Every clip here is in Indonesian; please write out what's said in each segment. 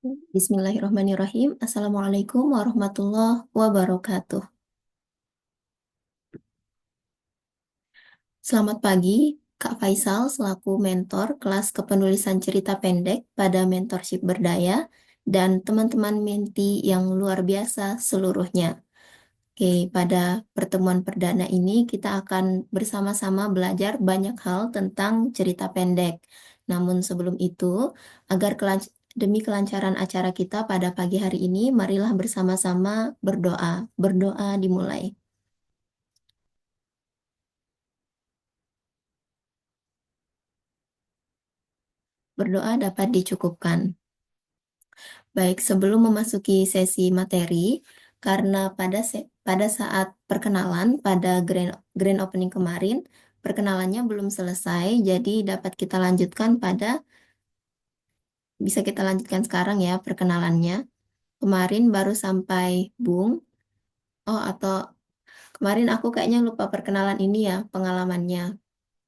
Bismillahirrahmanirrahim. Assalamualaikum warahmatullahi wabarakatuh. Selamat pagi, Kak Faisal selaku mentor kelas kepenulisan cerita pendek pada Mentorship Berdaya dan teman-teman menti yang luar biasa seluruhnya. Oke, pada pertemuan perdana ini kita akan bersama-sama belajar banyak hal tentang cerita pendek. Namun sebelum itu, demi kelancaran acara kita pada pagi hari ini, marilah bersama-sama berdoa. Berdoa dimulai. Berdoa dapat dicukupkan. Baik, sebelum memasuki sesi materi, karena pada saat perkenalan pada grand opening kemarin, perkenalannya belum selesai, jadi dapat kita lanjutkan bisa kita lanjutkan sekarang ya perkenalannya. Kemarin baru sampai Bung. Oh, atau kemarin aku kayaknya lupa perkenalan ini ya, pengalamannya.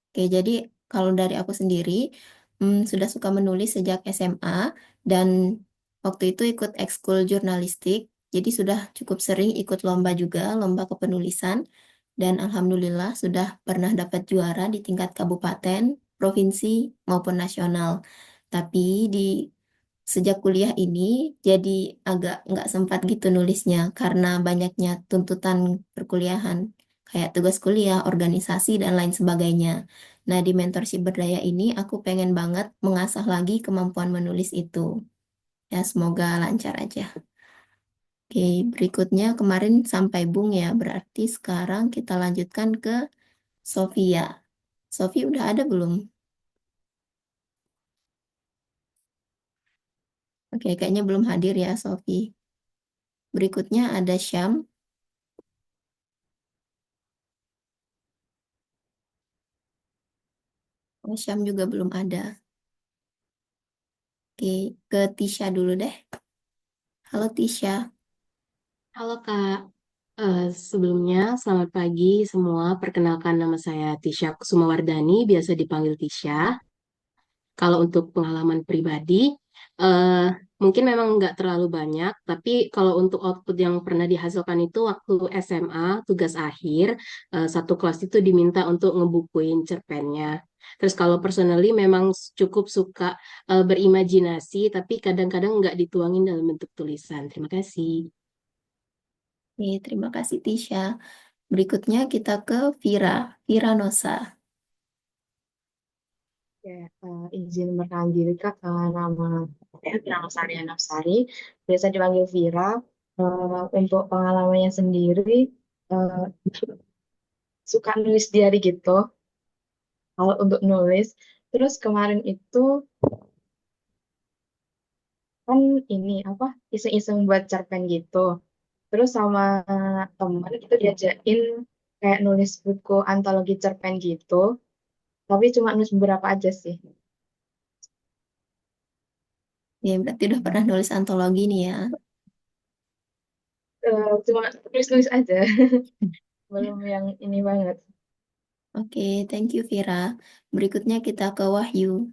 Oke, jadi kalau dari aku sendiri, sudah suka menulis sejak SMA dan waktu itu ikut ekskul jurnalistik. Jadi sudah cukup sering ikut lomba juga, lomba kepenulisan. Dan alhamdulillah sudah pernah dapat juara di tingkat kabupaten, provinsi, maupun nasional. Tapi di sejak kuliah ini jadi agak nggak sempat gitu nulisnya karena banyaknya tuntutan perkuliahan kayak tugas kuliah, organisasi, dan lain sebagainya. Nah, di mentorship berdaya ini aku pengen banget mengasah lagi kemampuan menulis itu. Ya, semoga lancar aja. Oke, berikutnya kemarin sampai Bung ya, berarti sekarang kita lanjutkan ke Sofia. Sofi udah ada belum? Oke, kayaknya belum hadir ya Sofi. Berikutnya ada Syam. Oh, Syam juga belum ada. Oke, ke Tisha dulu deh. Halo Tisha. Halo Kak. Sebelumnya selamat pagi semua. Perkenalkan nama saya Tisha Kusumawardani, biasa dipanggil Tisha. Kalau untuk pengalaman pribadi, eh, mungkin memang nggak terlalu banyak, tapi kalau untuk output yang pernah dihasilkan itu waktu SMA, tugas akhir, satu kelas itu diminta untuk ngebukuin cerpennya. Terus kalau personally memang cukup suka berimajinasi, tapi kadang-kadang nggak dituangin dalam bentuk tulisan. Terima kasih. Oke, terima kasih Tisha. Berikutnya kita ke Vira. Vira Nosa. Ya, izin berlanjut Kak, nama saya Vira Nosari Anapsari, biasa dipanggil Vira. Untuk pengalamannya sendiri, eh, suka nulis diary gitu, kalau untuk nulis. Terus kemarin itu kan ini apa, iseng-iseng buat cerpen gitu. Terus sama teman itu diajakin kayak nulis buku antologi cerpen gitu, tapi cuma nulis beberapa aja sih. Ya, berarti udah pernah nulis antologi nih ya. Cuma nulis-nulis aja, belum yang ini banget. Oke, thank you Vira. Berikutnya kita ke Wahyu.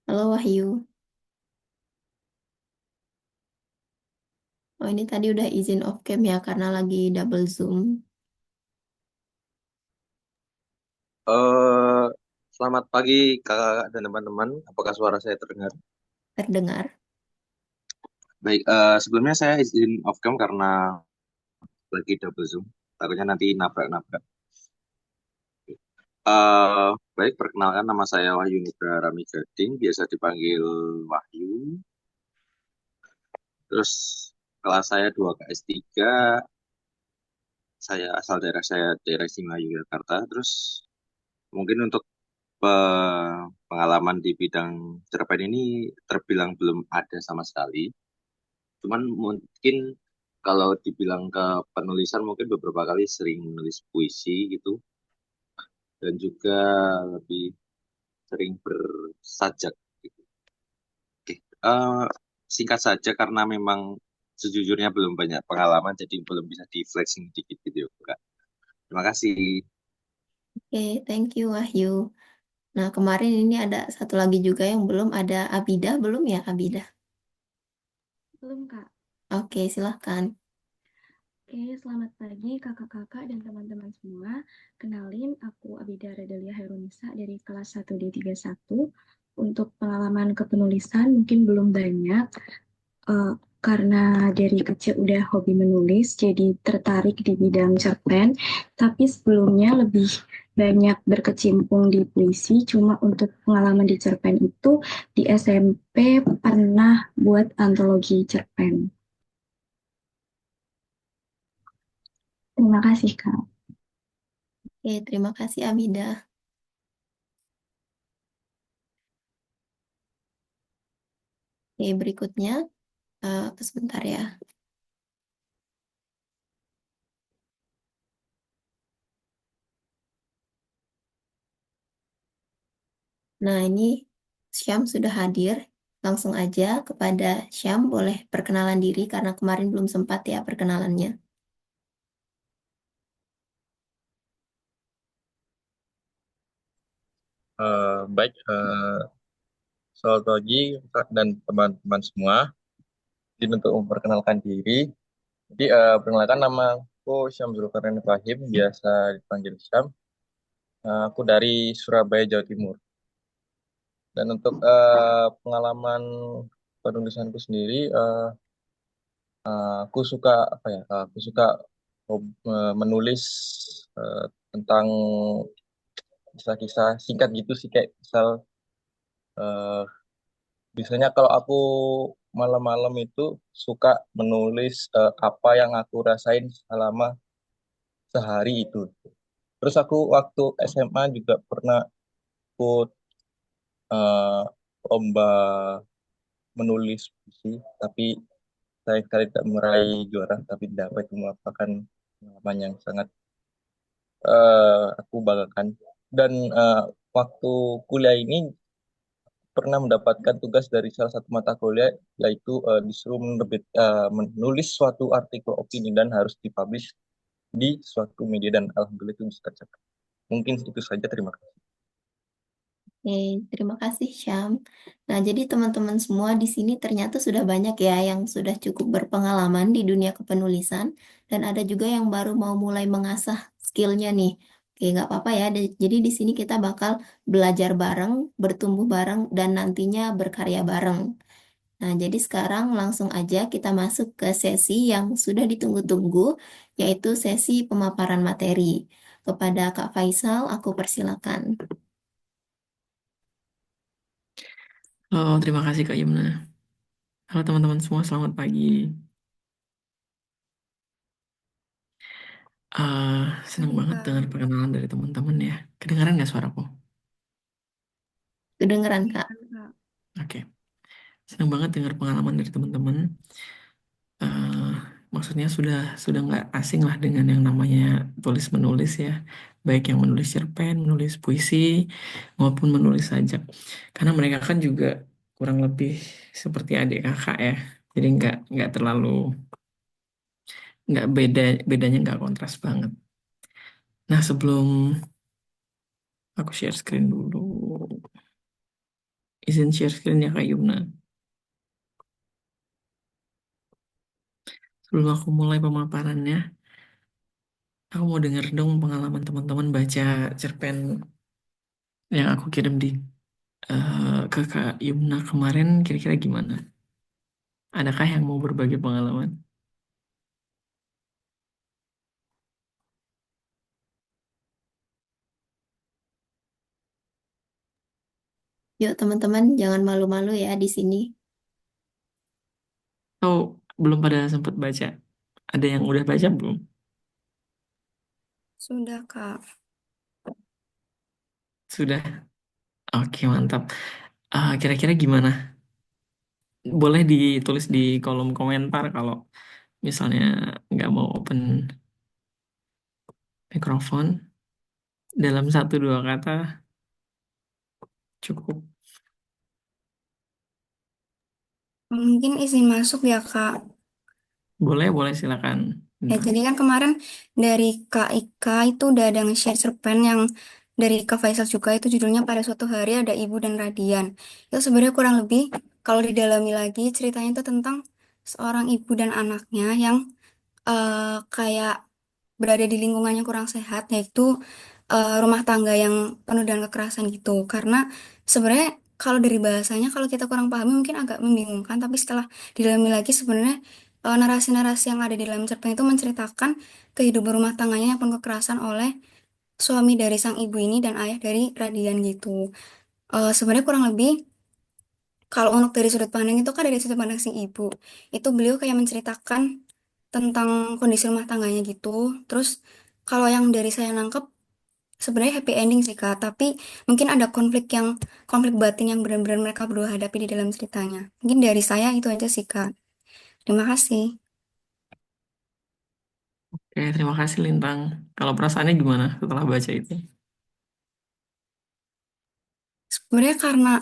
Halo Wahyu. Oh, ini tadi udah izin off cam ya karena lagi double Zoom. Eh, Selamat pagi kakak dan teman-teman. Apakah suara saya terdengar? Terdengar. Baik, sebelumnya saya izin off cam karena lagi double zoom. Takutnya nanti nabrak-nabrak. Baik, perkenalkan nama saya Wahyu Nugra Rami Gading, biasa dipanggil Wahyu. Terus kelas saya 2 KS3, saya asal daerah Istimewa Yogyakarta. Terus mungkin untuk pengalaman di bidang cerpen ini terbilang belum ada sama sekali. Cuman mungkin kalau dibilang ke penulisan mungkin beberapa kali sering menulis puisi gitu dan juga lebih sering bersajak gitu. Oke, singkat saja karena memang sejujurnya belum banyak pengalaman jadi belum bisa di flexing dikit gitu ya, Kak. Terima kasih. Oke, thank you Wahyu. Nah, kemarin ini ada satu lagi juga yang belum ada Abida, belum ya Abida? Belum, Kak. Oke, silahkan. Oke, selamat pagi kakak-kakak dan teman-teman semua. Kenalin, aku Abida Redelia Herunisa dari kelas 1D31. Untuk pengalaman kepenulisan mungkin belum banyak, eh, karena dari kecil udah hobi menulis, jadi tertarik di bidang cerpen. Tapi sebelumnya lebih banyak berkecimpung di puisi, cuma untuk pengalaman di cerpen itu di SMP pernah buat antologi cerpen. Terima kasih, Kak. Oke, terima kasih Abida. Oke, berikutnya, sebentar ya. Nah, ini Syam sudah hadir. Langsung aja kepada Syam, boleh perkenalan diri karena kemarin belum sempat ya perkenalannya. Baik, selamat pagi Kak dan teman-teman semua. Jadi untuk memperkenalkan diri, jadi perkenalkan nama aku Syam Zulkarnain Ibrahim, biasa dipanggil Syam. Aku dari Surabaya, Jawa Timur. Dan untuk pengalaman penulisanku sendiri, aku suka apa ya? Aku suka menulis tentang kisah-kisah singkat gitu sih, kayak misal eh, biasanya kalau aku malam-malam itu suka menulis apa yang aku rasain selama sehari itu. Terus aku waktu SMA juga pernah ikut eh, lomba menulis puisi, tapi saya sekali tidak meraih juara, tapi dapat itu merupakan pengalaman yang sangat aku banggakan. Dan waktu kuliah ini pernah mendapatkan tugas dari salah satu mata kuliah, yaitu disuruh menulis suatu artikel opini dan harus dipublish di suatu media, dan alhamdulillah itu bisa tercapai. Mungkin itu saja, terima kasih. Oke, terima kasih Syam. Nah, jadi teman-teman semua di sini ternyata sudah banyak ya yang sudah cukup berpengalaman di dunia kepenulisan dan ada juga yang baru mau mulai mengasah skillnya nih. Oke, nggak apa-apa ya. Jadi di sini kita bakal belajar bareng, bertumbuh bareng, dan nantinya berkarya bareng. Nah, jadi sekarang langsung aja kita masuk ke sesi yang sudah ditunggu-tunggu, yaitu sesi pemaparan materi. Kepada Kak Faisal, aku persilakan. Halo, terima kasih Kak Yumna. Halo teman-teman semua, selamat pagi. Eh, Senang Pagi, banget Kak. dengar perkenalan dari teman-teman ya. Kedengaran nggak suaraku? Kedengeran, Kak. Kak. Oke. Senang banget dengar pengalaman dari teman-teman. Eh, Maksudnya sudah nggak asing lah dengan yang namanya tulis menulis ya. Baik yang menulis cerpen, menulis puisi, maupun menulis sajak. Karena mereka kan juga kurang lebih seperti adik kakak ya. Jadi nggak terlalu nggak bedanya nggak kontras banget. Nah, sebelum aku share screen dulu. Izin share screen ya Kak Yumna. Sebelum aku mulai pemaparannya, aku mau denger dong pengalaman teman-teman baca cerpen yang aku kirim ke Kak Yumna kemarin, kira-kira gimana? Adakah yang mau berbagi pengalaman? Yuk, teman-teman, jangan malu-malu ya di sini. Atau belum pada sempat baca? Ada yang udah baca belum? Sudah, Kak. Sudah? Oke, mantap. Kira-kira gimana? Boleh ditulis di kolom komentar kalau misalnya nggak mau open mikrofon. Dalam satu dua kata cukup. Mungkin izin masuk ya, Kak. Boleh silakan. Ya, Bentar. jadi kan kemarin dari Kak Ika itu udah ada nge-share cerpen yang dari Kak Faisal juga, itu judulnya Pada Suatu Hari Ada Ibu dan Radian. Itu sebenarnya kurang lebih kalau didalami lagi ceritanya itu tentang seorang ibu dan anaknya yang kayak berada di lingkungan yang kurang sehat, yaitu rumah tangga yang penuh dengan kekerasan gitu. Karena sebenarnya kalau dari bahasanya, kalau kita kurang pahami mungkin agak membingungkan, tapi setelah didalami lagi sebenarnya narasi-narasi yang ada di dalam cerpen itu menceritakan kehidupan rumah tangganya yang penuh kekerasan oleh suami dari sang ibu ini dan ayah dari Radian gitu. Sebenarnya kurang lebih kalau untuk dari sudut pandang itu kan dari sudut pandang si ibu, itu beliau kayak menceritakan tentang kondisi rumah tangganya gitu. Terus kalau yang dari saya nangkep sebenarnya happy ending sih Kak, tapi mungkin ada konflik batin yang benar-benar mereka berdua hadapi di dalam ceritanya. Mungkin dari saya itu aja sih Kak. Terima kasih. Oke, terima kasih Lintang. Kalau perasaannya gimana setelah baca itu? Sebenarnya karena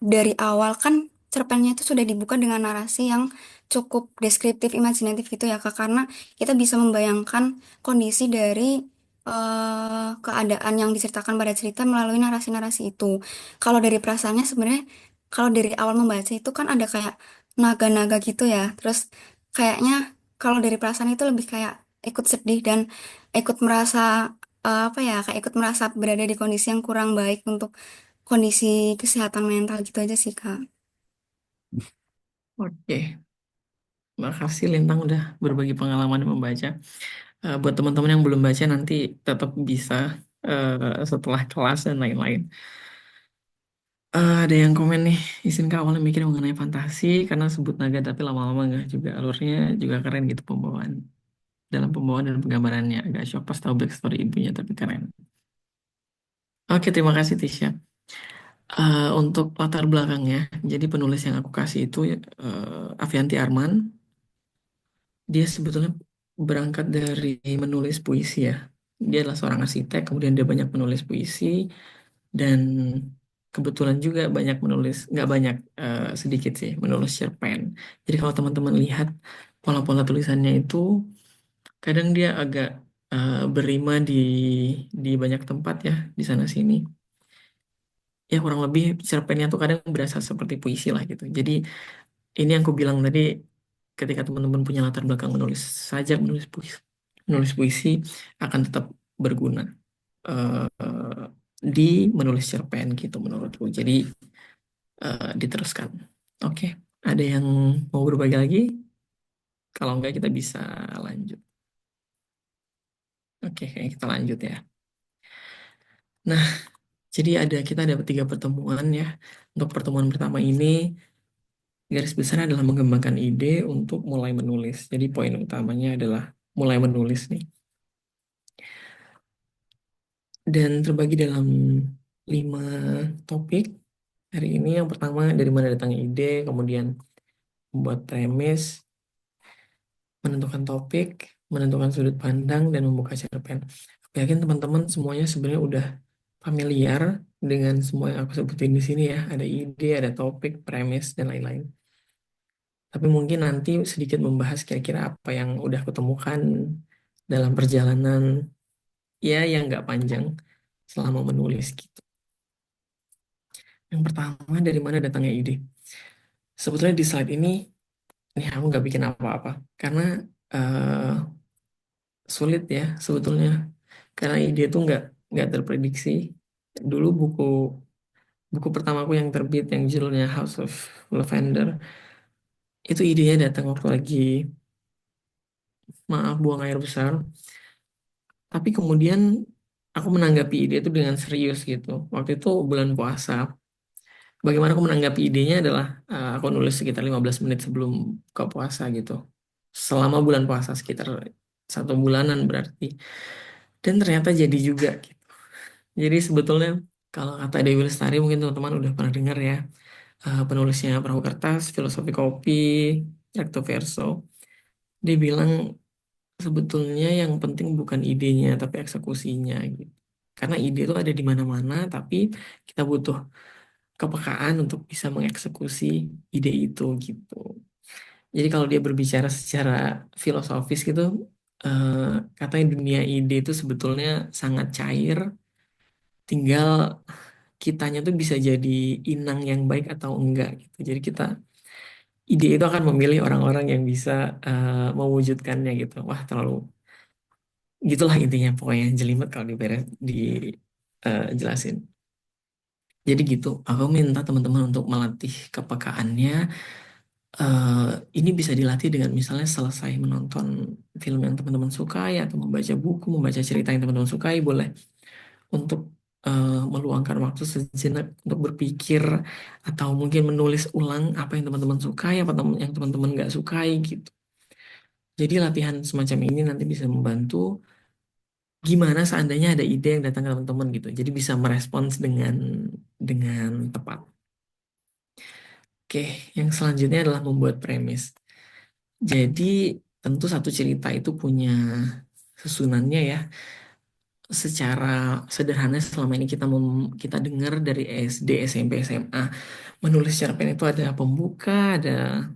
dari awal kan cerpennya itu sudah dibuka dengan narasi yang cukup deskriptif, imajinatif gitu ya Kak. Karena kita bisa membayangkan kondisi dari keadaan yang diceritakan pada cerita melalui narasi-narasi itu. Kalau dari perasaannya sebenarnya, kalau dari awal membaca itu kan ada kayak naga-naga gitu ya. Terus kayaknya kalau dari perasaan itu lebih kayak ikut sedih dan ikut merasa apa ya, kayak ikut merasa berada di kondisi yang kurang baik untuk kondisi kesehatan mental gitu aja sih Kak. Oke, makasih Lintang udah berbagi pengalaman membaca. Buat teman-teman yang belum baca nanti tetap bisa setelah kelas dan lain-lain. Ada yang komen nih, izin Kak awalnya mikir mengenai fantasi karena sebut naga tapi lama-lama nggak juga. Alurnya juga keren gitu pembawaan. Dalam pembawaan dan penggambarannya agak shock pas tahu backstory ibunya tapi keren. Oke, terima kasih Tisha. Untuk latar belakangnya, jadi penulis yang aku kasih itu Avianti Arman. Dia sebetulnya berangkat dari menulis puisi ya. Dia adalah seorang arsitek, kemudian dia banyak menulis puisi dan kebetulan juga banyak menulis, nggak banyak, sedikit sih menulis cerpen. Jadi kalau teman-teman lihat pola-pola tulisannya itu, kadang dia agak berima di banyak tempat ya, di sana sini. Ya kurang lebih cerpennya tuh kadang berasa seperti puisi lah gitu. Jadi ini yang aku bilang tadi, ketika teman-teman punya latar belakang menulis sajak, menulis puisi akan tetap berguna di menulis cerpen gitu menurutku. Jadi diteruskan. Oke, ada yang mau berbagi lagi? Kalau enggak kita bisa lanjut. Oke, kayaknya kita lanjut ya. Nah, jadi kita ada 3 pertemuan ya. Untuk pertemuan pertama ini garis besar adalah mengembangkan ide untuk mulai menulis. Jadi poin utamanya adalah mulai menulis nih. Dan terbagi dalam 5 topik. Hari ini yang pertama dari mana datangnya ide, kemudian membuat premis, menentukan topik, menentukan sudut pandang, dan membuka cerpen. Aku yakin teman-teman semuanya sebenarnya udah familiar dengan semua yang aku sebutin di sini ya. Ada ide, ada topik, premis, dan lain-lain. Tapi mungkin nanti sedikit membahas kira-kira apa yang udah kutemukan dalam perjalanan ya yang nggak panjang selama menulis gitu. Yang pertama, dari mana datangnya ide? Sebetulnya di slide ini aku nggak bikin apa-apa karena eh, sulit ya sebetulnya. Karena ide itu nggak terprediksi. Dulu buku buku pertamaku yang terbit yang judulnya House of Lavender itu idenya datang waktu lagi buang air besar. Tapi kemudian aku menanggapi ide itu dengan serius gitu. Waktu itu bulan puasa. Bagaimana aku menanggapi idenya adalah aku nulis sekitar 15 menit sebelum buka puasa gitu. Selama bulan puasa sekitar 1 bulanan berarti. Dan ternyata jadi juga gitu. Jadi sebetulnya kalau kata Dewi Lestari mungkin teman-teman udah pernah dengar ya. Penulisnya Perahu Kertas, Filosofi Kopi, Recto Verso. Dia bilang sebetulnya yang penting bukan idenya tapi eksekusinya gitu. Karena ide itu ada di mana-mana tapi kita butuh kepekaan untuk bisa mengeksekusi ide itu gitu. Jadi kalau dia berbicara secara filosofis gitu, eh, katanya dunia ide itu sebetulnya sangat cair Tinggal kitanya tuh bisa jadi inang yang baik atau enggak gitu. Jadi ide itu akan memilih orang-orang yang bisa mewujudkannya gitu. Wah, terlalu gitulah intinya pokoknya jelimet kalau jelasin. Jadi gitu, aku minta teman-teman untuk melatih kepekaannya. eh ini bisa dilatih dengan misalnya selesai menonton film yang teman-teman sukai atau membaca buku, membaca cerita yang teman-teman sukai, boleh untuk meluangkan waktu sejenak untuk berpikir atau mungkin menulis ulang apa yang teman-teman sukai, apa yang teman-teman nggak sukai gitu. Jadi latihan semacam ini nanti bisa membantu gimana seandainya ada ide yang datang ke teman-teman gitu. Jadi bisa merespons dengan tepat. Oke, yang selanjutnya adalah membuat premis. Jadi tentu satu cerita itu punya susunannya ya. Secara sederhana selama ini kita dengar dari SD, SMP, SMA, menulis cerpen itu ada pembuka, ada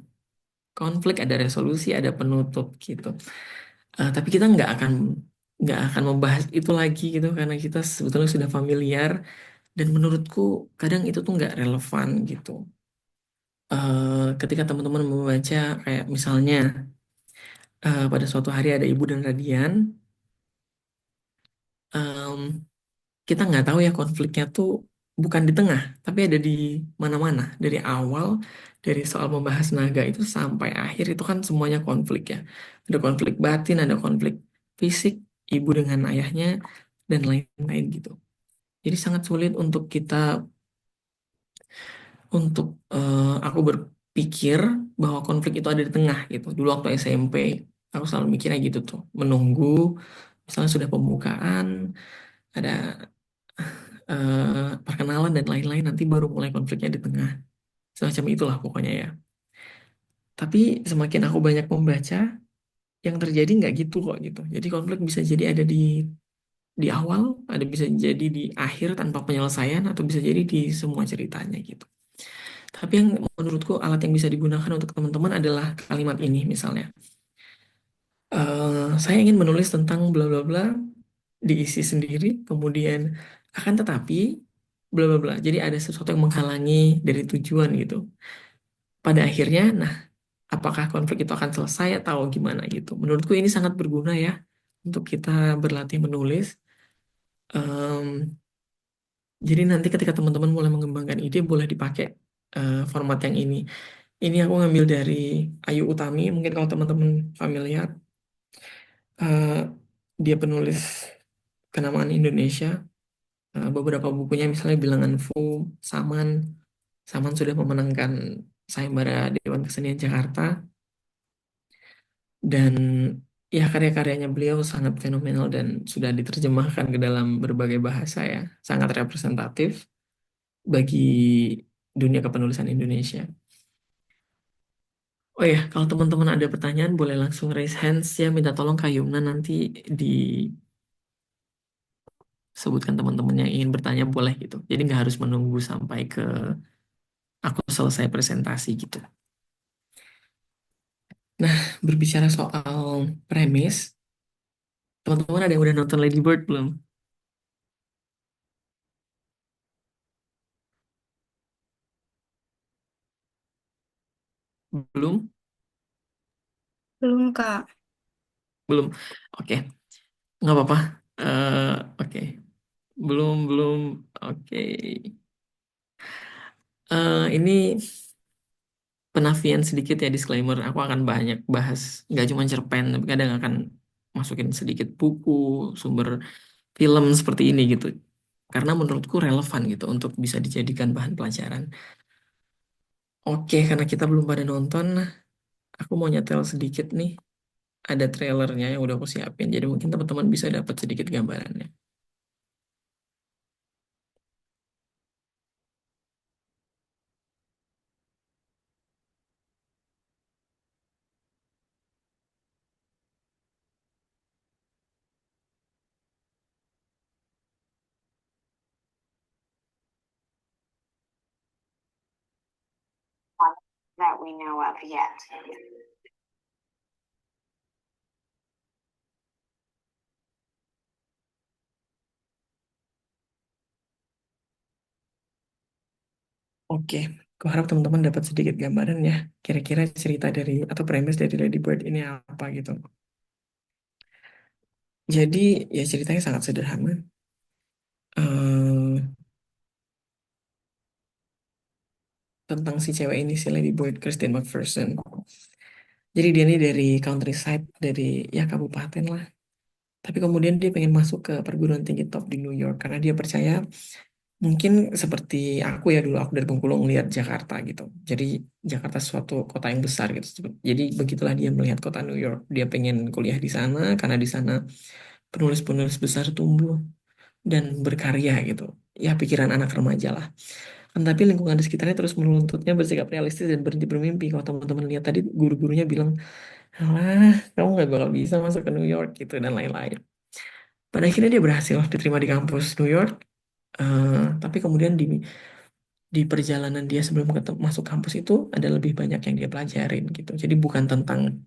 konflik, ada resolusi, ada penutup gitu. Tapi kita nggak akan membahas itu lagi gitu karena kita sebetulnya sudah familiar dan menurutku kadang itu tuh nggak relevan gitu. Ketika teman-teman membaca kayak misalnya pada suatu hari ada Ibu dan Radian, em, kita nggak tahu ya konfliknya tuh bukan di tengah, tapi ada di mana-mana. Dari awal, dari soal membahas naga itu sampai akhir itu kan semuanya konflik ya. Ada konflik batin, ada konflik fisik, ibu dengan ayahnya, dan lain-lain gitu. Jadi sangat sulit untuk aku berpikir bahwa konflik itu ada di tengah gitu. Dulu waktu SMP, aku selalu mikirnya gitu tuh. Menunggu, misalnya sudah pembukaan, ada perkenalan dan lain-lain, nanti baru mulai konfliknya di tengah. Semacam itulah pokoknya ya. Tapi semakin aku banyak membaca, yang terjadi nggak gitu kok gitu. Jadi konflik bisa jadi ada di awal, ada bisa jadi di akhir tanpa penyelesaian, atau bisa jadi di semua ceritanya gitu. Tapi yang menurutku alat yang bisa digunakan untuk teman-teman adalah kalimat ini misalnya. Saya ingin menulis tentang bla bla bla, diisi sendiri, kemudian akan tetapi bla bla bla. Jadi ada sesuatu yang menghalangi dari tujuan gitu. Pada akhirnya, nah, apakah konflik itu akan selesai atau gimana gitu. Menurutku ini sangat berguna ya untuk kita berlatih menulis. Em, jadi nanti ketika teman-teman mulai mengembangkan ide, boleh dipakai format yang ini. Ini aku ngambil dari Ayu Utami, mungkin kalau teman-teman familiar. Eh, dia penulis kenamaan Indonesia. Beberapa bukunya misalnya Bilangan Fu, Saman. Saman sudah memenangkan sayembara Dewan Kesenian Jakarta. Dan ya karya-karyanya beliau sangat fenomenal dan sudah diterjemahkan ke dalam berbagai bahasa ya. Sangat representatif bagi dunia kepenulisan Indonesia. Oh ya, kalau teman-teman ada pertanyaan boleh langsung raise hands ya. Minta tolong Kak Yumna nanti disebutkan teman-teman yang ingin bertanya boleh gitu. Jadi nggak harus menunggu sampai ke aku selesai presentasi gitu. Nah, berbicara soal premis, teman-teman ada yang udah nonton Lady Bird belum? Belum? Belum, Kak. Belum. Oke, nggak apa-apa. Oke, belum belum. Oke. Ini penafian sedikit ya disclaimer. Aku akan banyak bahas, nggak cuma cerpen, tapi kadang akan masukin sedikit buku, sumber film seperti ini gitu. Karena menurutku relevan gitu untuk bisa dijadikan bahan pelajaran. Oke, karena kita belum pada nonton, aku mau nyetel sedikit nih. Ada trailernya yang udah aku siapin, jadi mungkin teman-teman bisa dapat sedikit gambarannya. That we know of yet. Oke, aku harap teman-teman dapat sedikit gambaran ya, kira-kira cerita dari atau premis dari Lady Bird ini apa gitu. Jadi ya ceritanya sangat sederhana. eh Tentang si cewek ini, si Lady Bird, Christine McPherson. Jadi dia ini dari countryside, dari ya kabupaten lah. Tapi kemudian dia pengen masuk ke perguruan tinggi top di New York karena dia percaya mungkin seperti aku ya dulu, aku dari Bengkulu ngelihat Jakarta gitu. Jadi Jakarta suatu kota yang besar gitu. Jadi begitulah dia melihat kota New York. Dia pengen kuliah di sana karena di sana penulis-penulis besar tumbuh dan berkarya gitu. Ya pikiran anak remaja lah. Tapi lingkungan di sekitarnya terus menuntutnya bersikap realistis dan berhenti bermimpi. Kalau teman-teman lihat tadi, guru-gurunya bilang, alah, kamu nggak bakal bisa masuk ke New York gitu dan lain-lain. Pada akhirnya dia berhasil diterima di kampus New York. Tapi kemudian di perjalanan dia sebelum masuk kampus itu ada lebih banyak yang dia pelajarin gitu. Jadi bukan tentang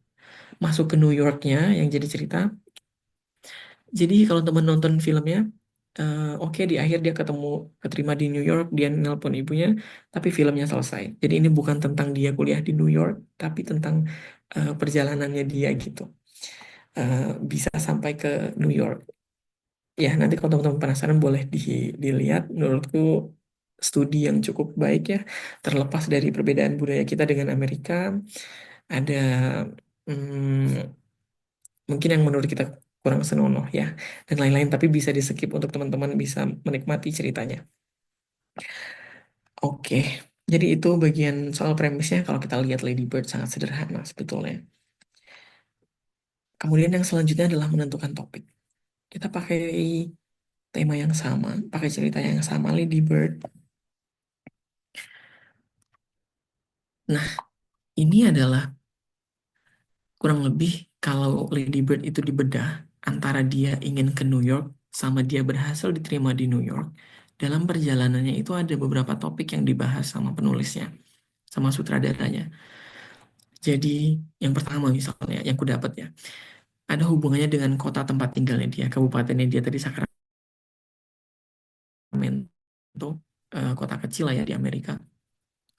masuk ke New Yorknya yang jadi cerita. Jadi kalau teman nonton filmnya, oke di akhir dia keterima di New York, dia nelpon ibunya, tapi filmnya selesai. Jadi ini bukan tentang dia kuliah di New York, tapi tentang perjalanannya dia gitu. Bisa sampai ke New York. Ya nanti kalau teman-teman penasaran boleh dilihat. Menurutku studi yang cukup baik ya, terlepas dari perbedaan budaya kita dengan Amerika. Ada mungkin yang menurut kita kurang senonoh ya dan lain-lain, tapi bisa di skip untuk teman-teman bisa menikmati ceritanya. Oke, jadi itu bagian soal premisnya. Kalau kita lihat Lady Bird sangat sederhana sebetulnya. Kemudian yang selanjutnya adalah menentukan topik. Kita pakai tema yang sama, pakai cerita yang sama, Lady Bird. Nah, ini adalah kurang lebih kalau Lady Bird itu dibedah antara dia ingin ke New York sama dia berhasil diterima di New York. Dalam perjalanannya itu ada beberapa topik yang dibahas sama penulisnya, sama sutradaranya. Jadi yang pertama misalnya, yang ku dapat ya, ada hubungannya dengan kota tempat tinggalnya dia, kabupatennya dia tadi Sacramento, kota kecil lah ya di Amerika.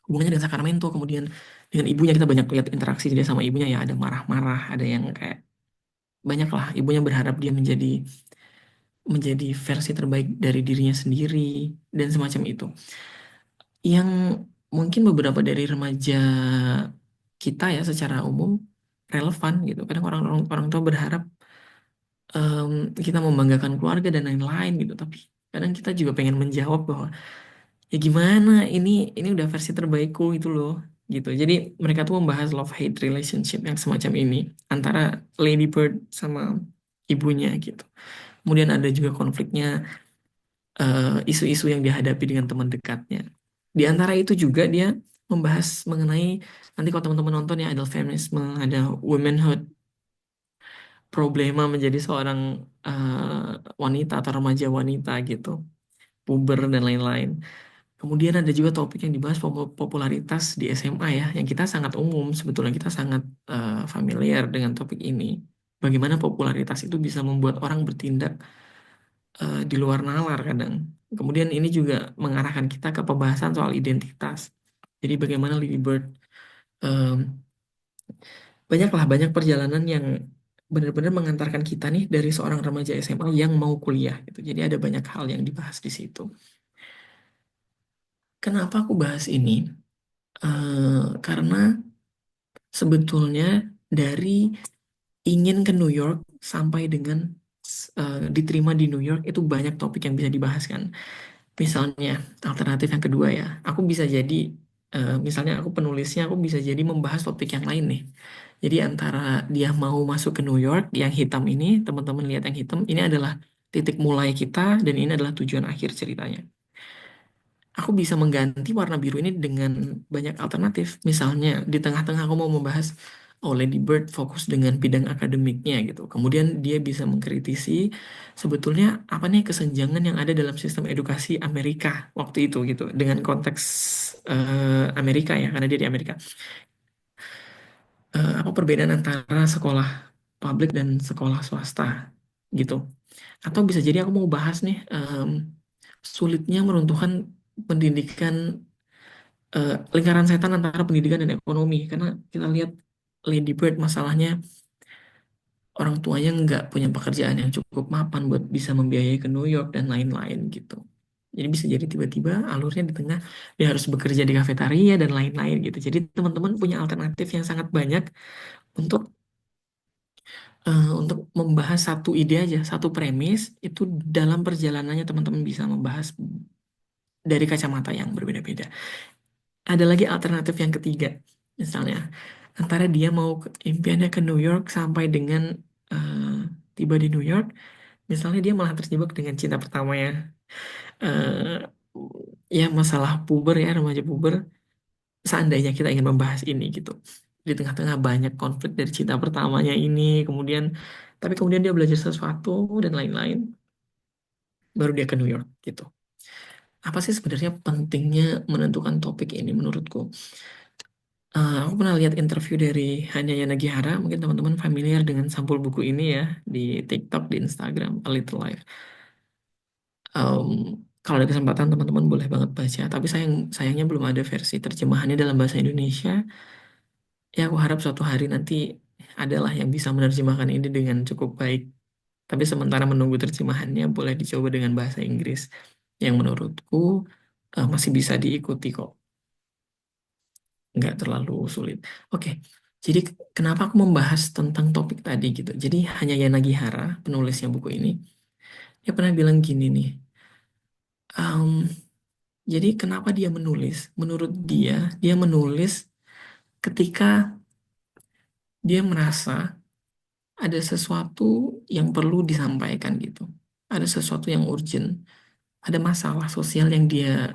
Hubungannya dengan Sacramento, kemudian dengan ibunya kita banyak lihat interaksi dia sama ibunya ya, ada marah-marah, ada yang kayak banyak lah. Ibunya berharap dia menjadi versi terbaik dari dirinya sendiri dan semacam itu. Yang mungkin beberapa dari remaja kita ya secara umum relevan gitu. Kadang orang tua berharap em, kita membanggakan keluarga dan lain-lain gitu. Tapi kadang kita juga pengen menjawab bahwa ya gimana ini udah versi terbaikku itu loh gitu. Jadi mereka tuh membahas love hate relationship yang semacam ini antara Lady Bird sama ibunya gitu. Kemudian ada juga konfliknya, isu-isu yang dihadapi dengan teman dekatnya. Di antara itu juga dia membahas mengenai, nanti kalau teman-teman nonton ya, ada feminisme, ada womanhood, problema menjadi seorang wanita atau remaja wanita gitu, puber dan lain-lain. Kemudian ada juga topik yang dibahas popularitas di SMA ya, yang kita sangat umum, sebetulnya kita sangat familiar dengan topik ini. Bagaimana popularitas itu bisa membuat orang bertindak di luar nalar kadang. Kemudian ini juga mengarahkan kita ke pembahasan soal identitas. Jadi bagaimana Lady Bird, em, banyak perjalanan yang benar-benar mengantarkan kita nih dari seorang remaja SMA yang mau kuliah gitu. Jadi ada banyak hal yang dibahas di situ. Kenapa aku bahas ini? Karena sebetulnya dari ingin ke New York sampai dengan diterima di New York itu banyak topik yang bisa dibahas kan. Misalnya, alternatif yang kedua ya, aku bisa jadi, misalnya aku penulisnya, aku bisa jadi membahas topik yang lain nih. Jadi antara dia mau masuk ke New York, yang hitam ini, teman-teman lihat yang hitam, ini adalah titik mulai kita, dan ini adalah tujuan akhir ceritanya. Aku bisa mengganti warna biru ini dengan banyak alternatif. Misalnya, di tengah-tengah aku mau membahas, oh Lady Bird fokus dengan bidang akademiknya gitu. Kemudian dia bisa mengkritisi sebetulnya apa nih kesenjangan yang ada dalam sistem edukasi Amerika waktu itu gitu. Dengan konteks Amerika ya, karena dia di Amerika. Apa perbedaan antara sekolah publik dan sekolah swasta gitu. Atau bisa jadi aku mau bahas nih sulitnya meruntuhkan pendidikan lingkaran setan antara pendidikan dan ekonomi. Karena kita lihat Lady Bird masalahnya orang tuanya nggak punya pekerjaan yang cukup mapan buat bisa membiayai ke New York dan lain-lain gitu. Jadi bisa jadi tiba-tiba alurnya di tengah dia harus bekerja di kafetaria dan lain-lain gitu. Jadi teman-teman punya alternatif yang sangat banyak untuk untuk membahas satu ide aja, satu premis itu dalam perjalanannya teman-teman bisa membahas dari kacamata yang berbeda-beda. Ada lagi alternatif yang ketiga, misalnya antara dia mau impiannya ke New York sampai dengan eh, tiba di New York, misalnya dia malah terjebak dengan cinta pertamanya, ya masalah puber ya remaja puber. Seandainya kita ingin membahas ini gitu, di tengah-tengah banyak konflik dari cinta pertamanya ini, kemudian tapi kemudian dia belajar sesuatu dan lain-lain, baru dia ke New York gitu. Apa sih sebenarnya pentingnya menentukan topik ini menurutku? Aku pernah lihat interview dari Hanya Nagihara, mungkin teman-teman familiar dengan sampul buku ini ya, di TikTok, di Instagram, A Little Life. Em, Kalau ada kesempatan teman-teman boleh banget baca, tapi sayangnya belum ada versi terjemahannya dalam bahasa Indonesia. Ya aku harap suatu hari nanti adalah yang bisa menerjemahkan ini dengan cukup baik. Tapi sementara menunggu terjemahannya boleh dicoba dengan bahasa Inggris, yang menurutku masih bisa diikuti kok, nggak terlalu sulit. Oke, jadi kenapa aku membahas tentang topik tadi gitu? Jadi hanya Yana Gihara, penulisnya buku ini, dia pernah bilang gini nih. em, jadi kenapa dia menulis? Menurut dia menulis ketika dia merasa ada sesuatu yang perlu disampaikan gitu. Ada sesuatu yang urgent. Ada masalah sosial yang dia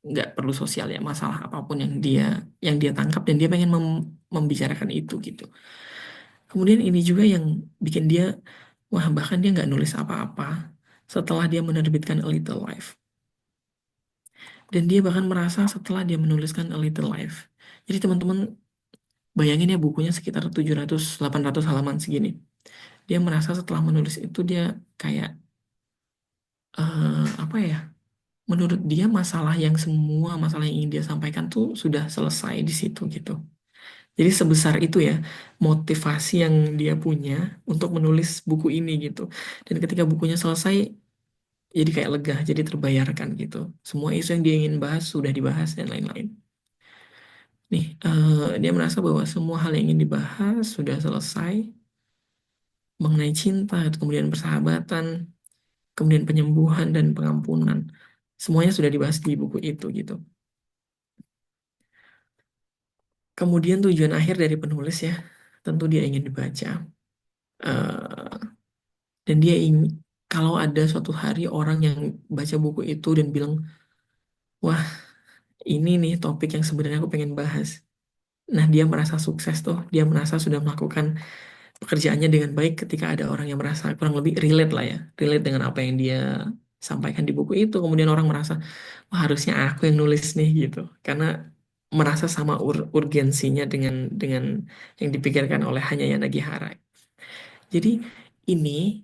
nggak perlu sosial ya, masalah apapun yang dia tangkap dan dia pengen membicarakan itu gitu. Kemudian ini juga yang bikin dia, wah bahkan dia nggak nulis apa-apa setelah dia menerbitkan A Little Life. Dan dia bahkan merasa setelah dia menuliskan A Little Life. Jadi teman-teman bayangin ya bukunya sekitar 700-800 halaman segini. Dia merasa setelah menulis itu dia kayak apa ya? Menurut dia semua masalah yang ingin dia sampaikan tuh sudah selesai di situ gitu. Jadi sebesar itu ya motivasi yang dia punya untuk menulis buku ini gitu. Dan ketika bukunya selesai, jadi kayak lega, jadi terbayarkan gitu. Semua isu yang dia ingin bahas sudah dibahas dan lain-lain. Nih, dia merasa bahwa semua hal yang ingin dibahas sudah selesai mengenai cinta, kemudian persahabatan, kemudian penyembuhan dan pengampunan. Semuanya sudah dibahas di buku itu gitu. Kemudian tujuan akhir dari penulis ya, tentu dia ingin dibaca. Eh, dan dia ingin, kalau ada suatu hari orang yang baca buku itu dan bilang, wah ini nih topik yang sebenarnya aku pengen bahas. Nah dia merasa sukses tuh, dia merasa sudah melakukan pekerjaannya dengan baik ketika ada orang yang merasa kurang lebih relate lah ya, relate dengan apa yang dia sampaikan di buku itu. Kemudian orang merasa, wah harusnya aku yang nulis nih gitu, karena merasa sama urgensinya dengan yang dipikirkan oleh Hanya Yanagihara. Jadi ini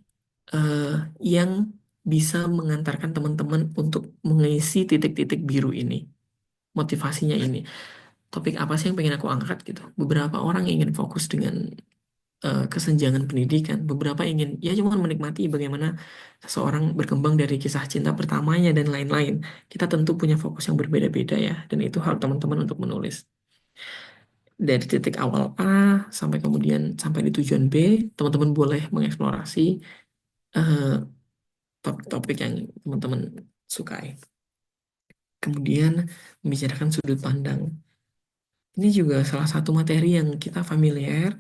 eh, yang bisa mengantarkan teman-teman untuk mengisi titik-titik biru ini, motivasinya ini. Topik apa sih yang pengen aku angkat gitu? Beberapa orang ingin fokus dengan kesenjangan pendidikan. Beberapa ingin ya cuma menikmati bagaimana seseorang berkembang dari kisah cinta pertamanya dan lain-lain. Kita tentu punya fokus yang berbeda-beda ya, dan itu hak teman-teman untuk menulis. Dari titik awal A sampai kemudian sampai di tujuan B, teman-teman boleh mengeksplorasi eh, topik-topik yang teman-teman sukai. Kemudian membicarakan sudut pandang. Ini juga salah satu materi yang kita familiar.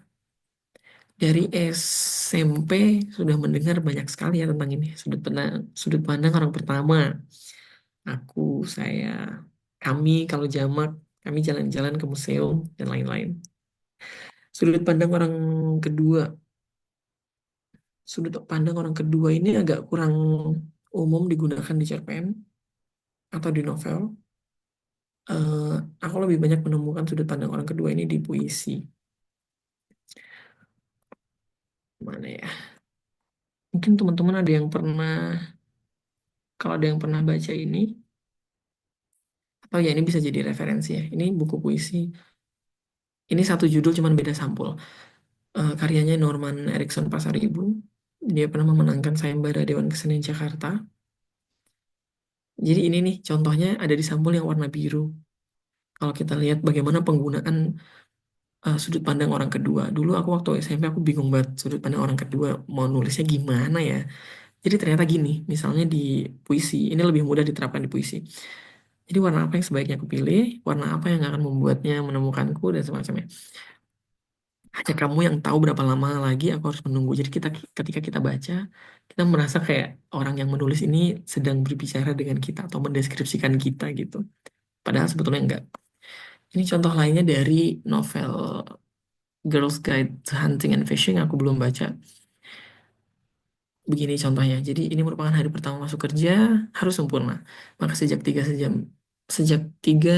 Dari SMP sudah mendengar banyak sekali ya tentang ini. Sudut pandang orang pertama. Aku, saya, kami kalau jamak, kami jalan-jalan ke museum dan lain-lain. Sudut pandang orang kedua. Sudut pandang orang kedua ini agak kurang umum digunakan di cerpen atau di novel. Eh, aku lebih banyak menemukan sudut pandang orang kedua ini di puisi. Mana ya? Mungkin teman-teman kalau ada yang pernah baca ini, Oh ya, ini bisa jadi referensi ya. Ini buku puisi. Ini satu judul cuman beda sampul. Karyanya Norman Erickson Pasaribu. Dia pernah memenangkan sayembara Dewan Kesenian Jakarta. Jadi ini nih contohnya ada di sampul yang warna biru. Kalau kita lihat bagaimana penggunaan sudut pandang orang kedua. Dulu aku waktu SMP aku bingung banget sudut pandang orang kedua mau nulisnya gimana ya. Jadi ternyata gini, misalnya di puisi, ini lebih mudah diterapkan di puisi. Jadi warna apa yang sebaiknya aku pilih, warna apa yang akan membuatnya menemukanku dan semacamnya. Hanya kamu yang tahu berapa lama lagi aku harus menunggu. Jadi ketika kita baca, kita merasa kayak orang yang menulis ini sedang berbicara dengan kita atau mendeskripsikan kita gitu. Padahal sebetulnya enggak. Ini contoh lainnya dari novel Girls Guide to Hunting and Fishing, aku belum baca. Begini contohnya, jadi ini merupakan hari pertama masuk kerja, harus sempurna. Maka sejak tiga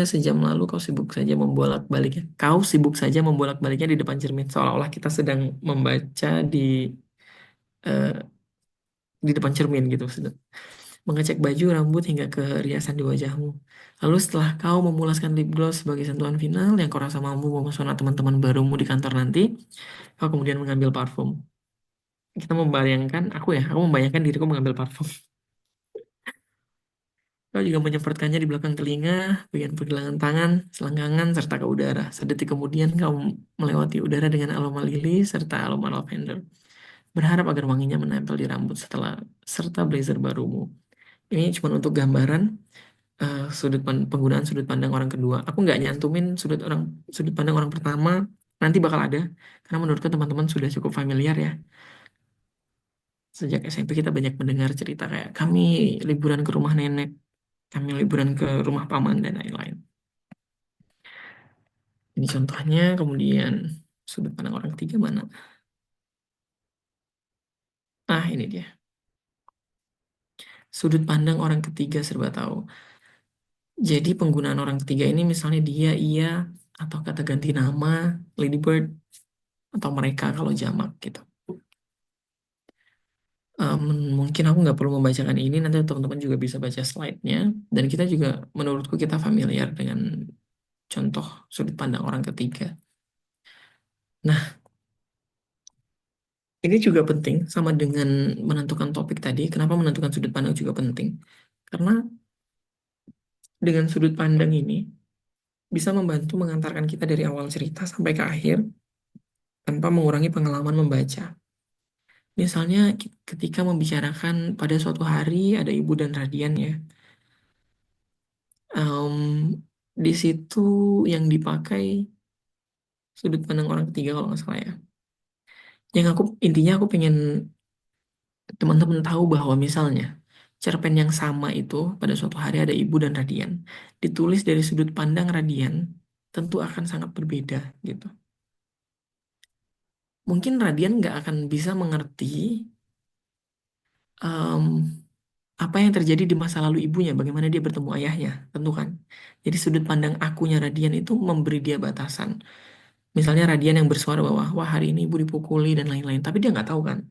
sejam lalu kau sibuk saja membolak-baliknya di depan cermin, seolah-olah kita sedang membaca eh, di depan cermin gitu, mengecek baju, rambut hingga ke riasan di wajahmu. Lalu setelah kau memulaskan lip gloss sebagai sentuhan final yang kau rasa mampu memesona teman-teman barumu di kantor nanti, kau kemudian mengambil parfum. Aku membayangkan diriku mengambil parfum. Kau juga menyemprotkannya di belakang telinga, bagian pergelangan tangan, selangkangan, serta ke udara. Sedetik kemudian kau melewati udara dengan aroma lili serta aroma lavender. Berharap agar wanginya menempel di rambut serta blazer barumu. Ini cuma untuk gambaran penggunaan sudut pandang orang kedua. Aku nggak nyantumin sudut pandang orang pertama, nanti bakal ada, karena menurutku teman-teman sudah cukup familiar ya. Sejak SMP kita banyak mendengar cerita kayak kami liburan ke rumah nenek, kami liburan ke rumah paman dan lain-lain. Ini contohnya, kemudian sudut pandang orang ketiga mana? Ah, ini dia. Sudut pandang orang ketiga serba tahu. Jadi penggunaan orang ketiga ini misalnya dia, ia, atau kata ganti nama, ladybird, atau mereka kalau jamak gitu. Mungkin aku nggak perlu membacakan ini, nanti teman-teman juga bisa baca slide-nya. Dan kita juga, menurutku kita familiar dengan contoh sudut pandang orang ketiga. Nah, ini juga penting sama dengan menentukan topik tadi. Kenapa menentukan sudut pandang juga penting? Karena dengan sudut pandang ini bisa membantu mengantarkan kita dari awal cerita sampai ke akhir tanpa mengurangi pengalaman membaca. Misalnya ketika membicarakan pada suatu hari ada Ibu dan Radian ya. Em, di situ yang dipakai sudut pandang orang ketiga kalau nggak salah ya. Intinya aku pengen teman-teman tahu bahwa misalnya cerpen yang sama itu pada suatu hari ada Ibu dan Radian. Ditulis dari sudut pandang Radian tentu akan sangat berbeda gitu. Mungkin Radian nggak akan bisa mengerti em, apa yang terjadi di masa lalu ibunya, bagaimana dia bertemu ayahnya, tentu kan. Jadi sudut pandang akunya Radian itu memberi dia batasan. Misalnya Radian yang bersuara bahwa, wah hari ini ibu dipukuli dan lain-lain. Tapi dia nggak tahu kan,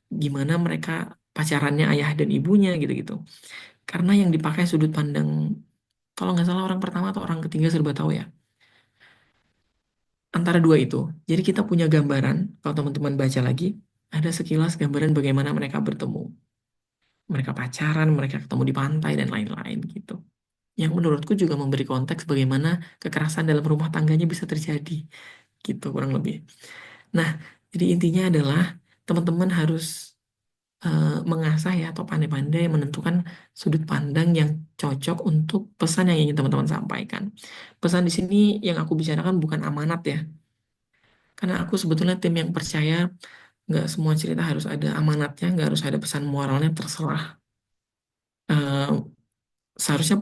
gimana mereka pacarannya ayah dan ibunya gitu-gitu. Karena yang dipakai sudut pandang, kalau nggak salah orang pertama atau orang ketiga serba tahu ya. Antara dua itu. Jadi kita punya gambaran, kalau teman-teman baca lagi, ada sekilas gambaran bagaimana mereka bertemu. Mereka pacaran, mereka ketemu di pantai, dan lain-lain gitu. Yang menurutku juga memberi konteks bagaimana kekerasan dalam rumah tangganya bisa terjadi. Gitu kurang lebih. Nah, jadi intinya adalah teman-teman harus mengasah ya atau pandai-pandai menentukan sudut pandang yang cocok untuk pesan yang ingin teman-teman sampaikan. Pesan di sini yang aku bicarakan bukan amanat ya. Karena aku sebetulnya tim yang percaya nggak semua cerita harus ada amanatnya, nggak harus ada pesan moralnya, terserah. Eh, Seharusnya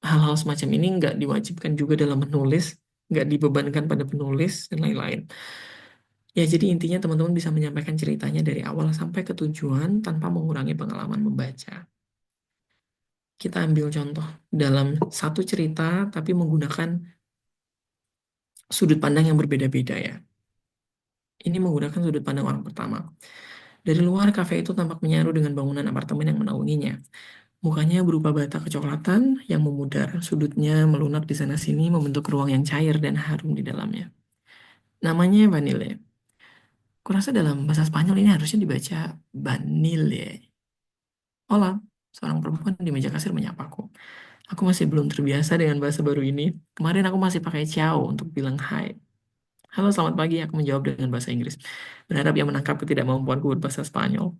hal-hal semacam ini nggak diwajibkan juga dalam menulis, nggak dibebankan pada penulis, dan lain-lain. Ya, jadi intinya teman-teman bisa menyampaikan ceritanya dari awal sampai ke tujuan tanpa mengurangi pengalaman membaca. Kita ambil contoh dalam satu cerita, tapi menggunakan sudut pandang yang berbeda-beda ya. Ini menggunakan sudut pandang orang pertama. Dari luar, kafe itu tampak menyaru dengan bangunan apartemen yang menaunginya. Mukanya berupa bata kecoklatan yang memudar, sudutnya melunak di sana-sini membentuk ruang yang cair dan harum di dalamnya. Namanya vanille. Kurasa dalam bahasa Spanyol ini harusnya dibaca vanille. Hola, seorang perempuan di meja kasir menyapaku. Aku masih belum terbiasa dengan bahasa baru ini. Kemarin aku masih pakai ciao untuk bilang hai. Halo, selamat pagi. Aku menjawab dengan bahasa Inggris. Berharap ia menangkap ketidakmampuanku berbahasa Spanyol.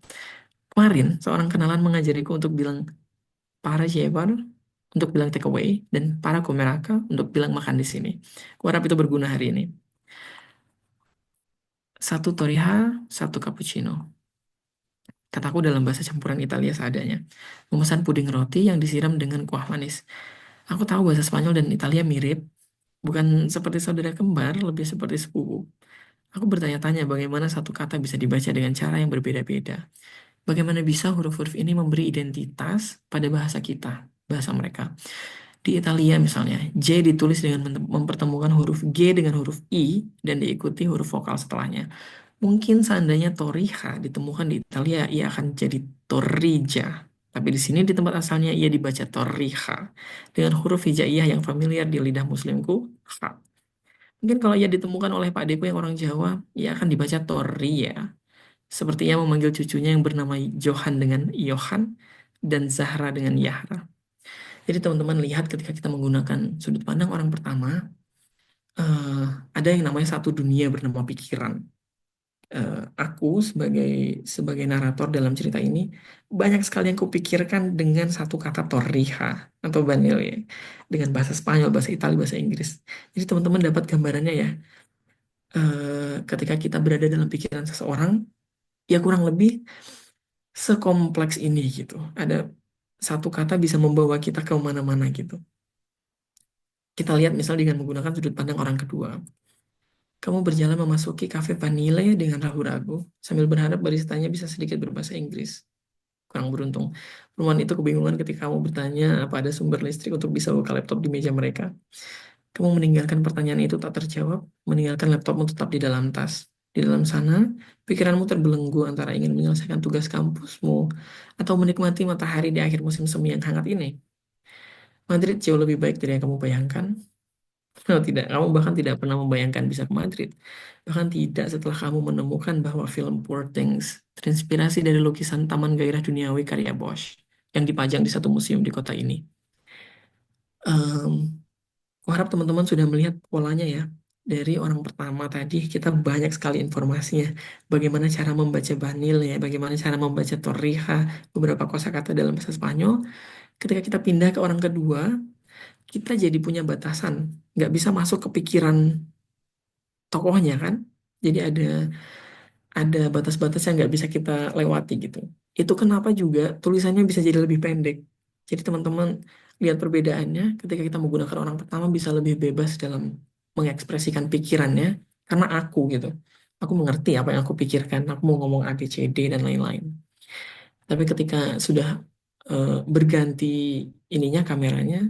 Kemarin, seorang kenalan mengajariku untuk bilang para llevar, untuk bilang take away, dan para comer acá, untuk bilang makan di sini. Kuharap itu berguna hari ini. Satu torija, satu cappuccino. Kataku dalam bahasa campuran Italia seadanya. Memesan puding roti yang disiram dengan kuah manis. Aku tahu bahasa Spanyol dan Italia mirip, bukan seperti saudara kembar, lebih seperti sepupu. Aku bertanya-tanya bagaimana satu kata bisa dibaca dengan cara yang berbeda-beda. Bagaimana bisa huruf-huruf ini memberi identitas pada bahasa kita, bahasa mereka. Di Italia misalnya, J ditulis dengan mempertemukan huruf G dengan huruf I dan diikuti huruf vokal setelahnya. Mungkin seandainya Torija ditemukan di Italia, ia akan jadi Torrija. Tapi di sini di tempat asalnya ia dibaca Torrija dengan huruf hijaiyah yang familiar di lidah muslimku, H. Mungkin kalau ia ditemukan oleh Pak Deku yang orang Jawa, ia akan dibaca Toria. Sepertinya memanggil cucunya yang bernama Johan dengan Yohan dan Zahra dengan Yahra. Jadi teman-teman lihat ketika kita menggunakan sudut pandang orang pertama, eh, ada yang namanya satu dunia bernama pikiran. Aku sebagai sebagai narator dalam cerita ini banyak sekali yang kupikirkan dengan satu kata torrija atau vanille dengan bahasa Spanyol, bahasa Italia, bahasa Inggris. Jadi teman-teman dapat gambarannya ya. Ketika kita berada dalam pikiran seseorang, ya kurang lebih sekompleks ini gitu. Ada satu kata bisa membawa kita ke mana-mana gitu. Kita lihat misal dengan menggunakan sudut pandang orang kedua. Kamu berjalan memasuki kafe vanille dengan ragu-ragu, sambil berharap baristanya bisa sedikit berbahasa Inggris. Kurang beruntung. Perempuan itu kebingungan ketika kamu bertanya apa ada sumber listrik untuk bisa buka laptop di meja mereka. Kamu meninggalkan pertanyaan itu tak terjawab, meninggalkan laptopmu tetap di dalam tas. Di dalam sana, pikiranmu terbelenggu antara ingin menyelesaikan tugas kampusmu atau menikmati matahari di akhir musim semi yang hangat ini. Madrid jauh lebih baik dari yang kamu bayangkan. Oh, tidak, kamu bahkan tidak pernah membayangkan bisa ke Madrid. Bahkan tidak setelah kamu menemukan bahwa film Poor Things terinspirasi dari lukisan Taman Gairah Duniawi karya Bosch yang dipajang di satu museum di kota ini. Em, Kuharap teman-teman sudah melihat polanya ya. Dari orang pertama tadi kita banyak sekali informasinya. Bagaimana cara membaca Banil ya, bagaimana cara membaca Torrija, beberapa kosakata dalam bahasa Spanyol. Ketika kita pindah ke orang kedua, kita jadi punya batasan. Nggak bisa masuk ke pikiran tokohnya kan. Jadi ada batas-batas yang nggak bisa kita lewati gitu. Itu kenapa juga tulisannya bisa jadi lebih pendek. Jadi teman-teman lihat perbedaannya ketika kita menggunakan orang pertama bisa lebih bebas dalam mengekspresikan pikirannya karena aku gitu. Aku mengerti apa yang aku pikirkan, aku mau ngomong A, B, C, D dan lain-lain. Tapi ketika sudah berganti ininya kameranya,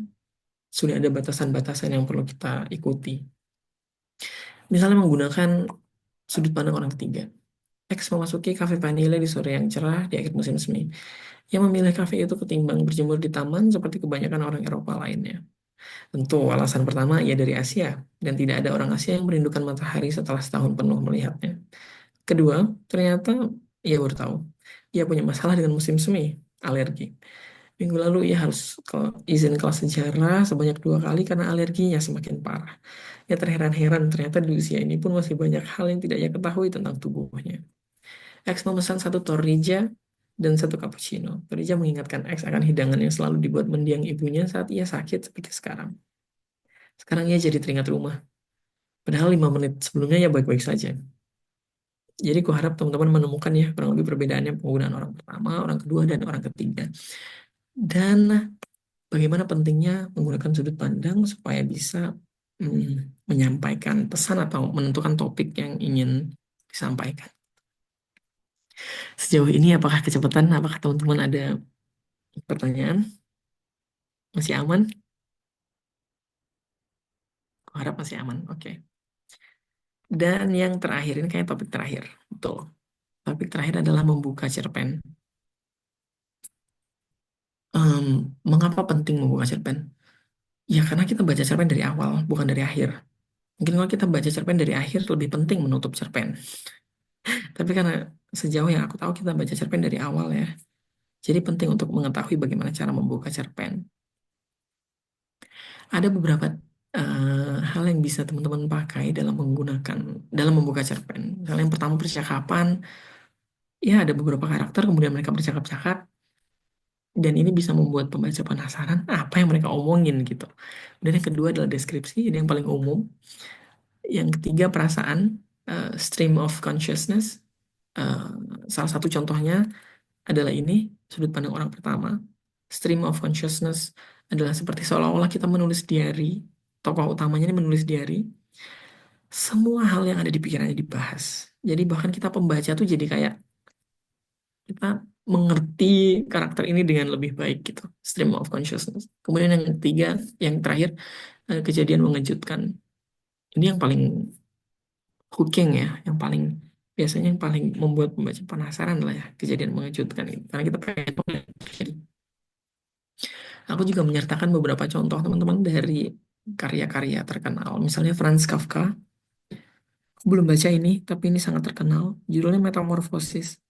sudah ada batasan-batasan yang perlu kita ikuti. Misalnya menggunakan sudut pandang orang ketiga. X memasuki kafe vanilla di sore yang cerah di akhir musim semi. Yang memilih kafe itu ketimbang berjemur di taman seperti kebanyakan orang Eropa lainnya. Tentu alasan pertama ia dari Asia dan tidak ada orang Asia yang merindukan matahari setelah setahun penuh melihatnya. Kedua, ternyata ia baru tahu. Ia punya masalah dengan musim semi, alergi. Minggu lalu ia harus izin kelas sejarah sebanyak 2 kali karena alerginya semakin parah. Ia terheran-heran ternyata di usia ini pun masih banyak hal yang tidak ia ketahui tentang tubuhnya. X memesan satu torrija dan satu cappuccino. Torrija mengingatkan X akan hidangan yang selalu dibuat mendiang ibunya saat ia sakit seperti sekarang. Sekarang ia jadi teringat rumah. Padahal 5 menit sebelumnya ia baik-baik saja. Jadi kuharap teman-teman menemukan ya kurang lebih perbedaannya penggunaan orang pertama, orang kedua, dan orang ketiga. Dan bagaimana pentingnya menggunakan sudut pandang supaya bisa menyampaikan pesan atau menentukan topik yang ingin disampaikan. Sejauh ini apakah kecepatan, apakah teman-teman ada pertanyaan? Masih aman? Harap masih aman. Oke. Dan yang terakhir, ini kayak topik terakhir. Betul. Topik terakhir adalah membuka cerpen. Mengapa penting membuka cerpen? Ya karena kita baca cerpen dari awal, bukan dari akhir. Mungkin kalau kita baca cerpen dari akhir lebih penting menutup cerpen. Tapi karena sejauh yang aku tahu kita baca cerpen dari awal ya. Jadi penting untuk mengetahui bagaimana cara membuka cerpen. Ada beberapa hal yang bisa teman-teman pakai dalam membuka cerpen. Misalnya yang pertama percakapan, ya ada beberapa karakter kemudian mereka bercakap-cakap dan ini bisa membuat pembaca penasaran apa yang mereka omongin gitu. Dan yang kedua adalah deskripsi, ini yang paling umum. Yang ketiga perasaan, stream of consciousness. Eh, Salah satu contohnya adalah ini, sudut pandang orang pertama. Stream of consciousness adalah seperti seolah-olah kita menulis diary, tokoh utamanya ini menulis diary, semua hal yang ada di pikirannya dibahas. Jadi bahkan kita pembaca tuh jadi kayak kita mengerti karakter ini dengan lebih baik gitu. Stream of consciousness. Kemudian yang ketiga, yang terakhir, kejadian mengejutkan. Ini yang paling hooking ya, biasanya yang paling membuat pembaca penasaran lah ya, kejadian mengejutkan itu. Karena kita pengen tahu yang terjadi. Aku juga menyertakan beberapa contoh teman-teman dari karya-karya terkenal. Misalnya Franz Kafka. Aku belum baca ini, tapi ini sangat terkenal. Judulnya Metamorphosis.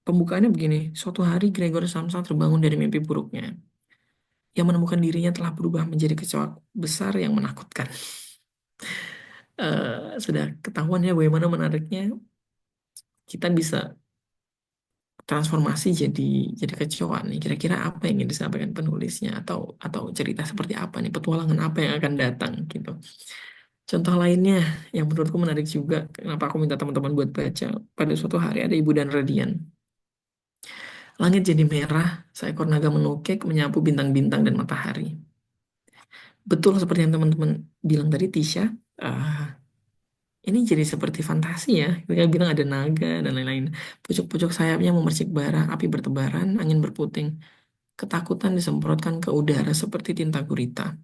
Pembukaannya begini, suatu hari Gregor Samsa terbangun dari mimpi buruknya. Yang menemukan dirinya telah berubah menjadi kecoa besar yang menakutkan. Sudah ketahuan ya bagaimana menariknya. Kita bisa transformasi jadi kecoa nih. Kira-kira apa yang ingin disampaikan penulisnya atau cerita seperti apa nih, petualangan apa yang akan datang gitu. Contoh lainnya yang menurutku menarik juga, kenapa aku minta teman-teman buat baca. Pada suatu hari ada Ibu dan Radian. Langit jadi merah, seekor naga menukik menyapu bintang-bintang dan matahari. Betul seperti yang teman-teman bilang tadi, Tisha. Ini jadi seperti fantasi ya. Mereka bilang ada naga dan lain-lain. Pucuk-pucuk sayapnya memercik bara, api bertebaran, angin berputing. Ketakutan disemprotkan ke udara seperti tinta gurita.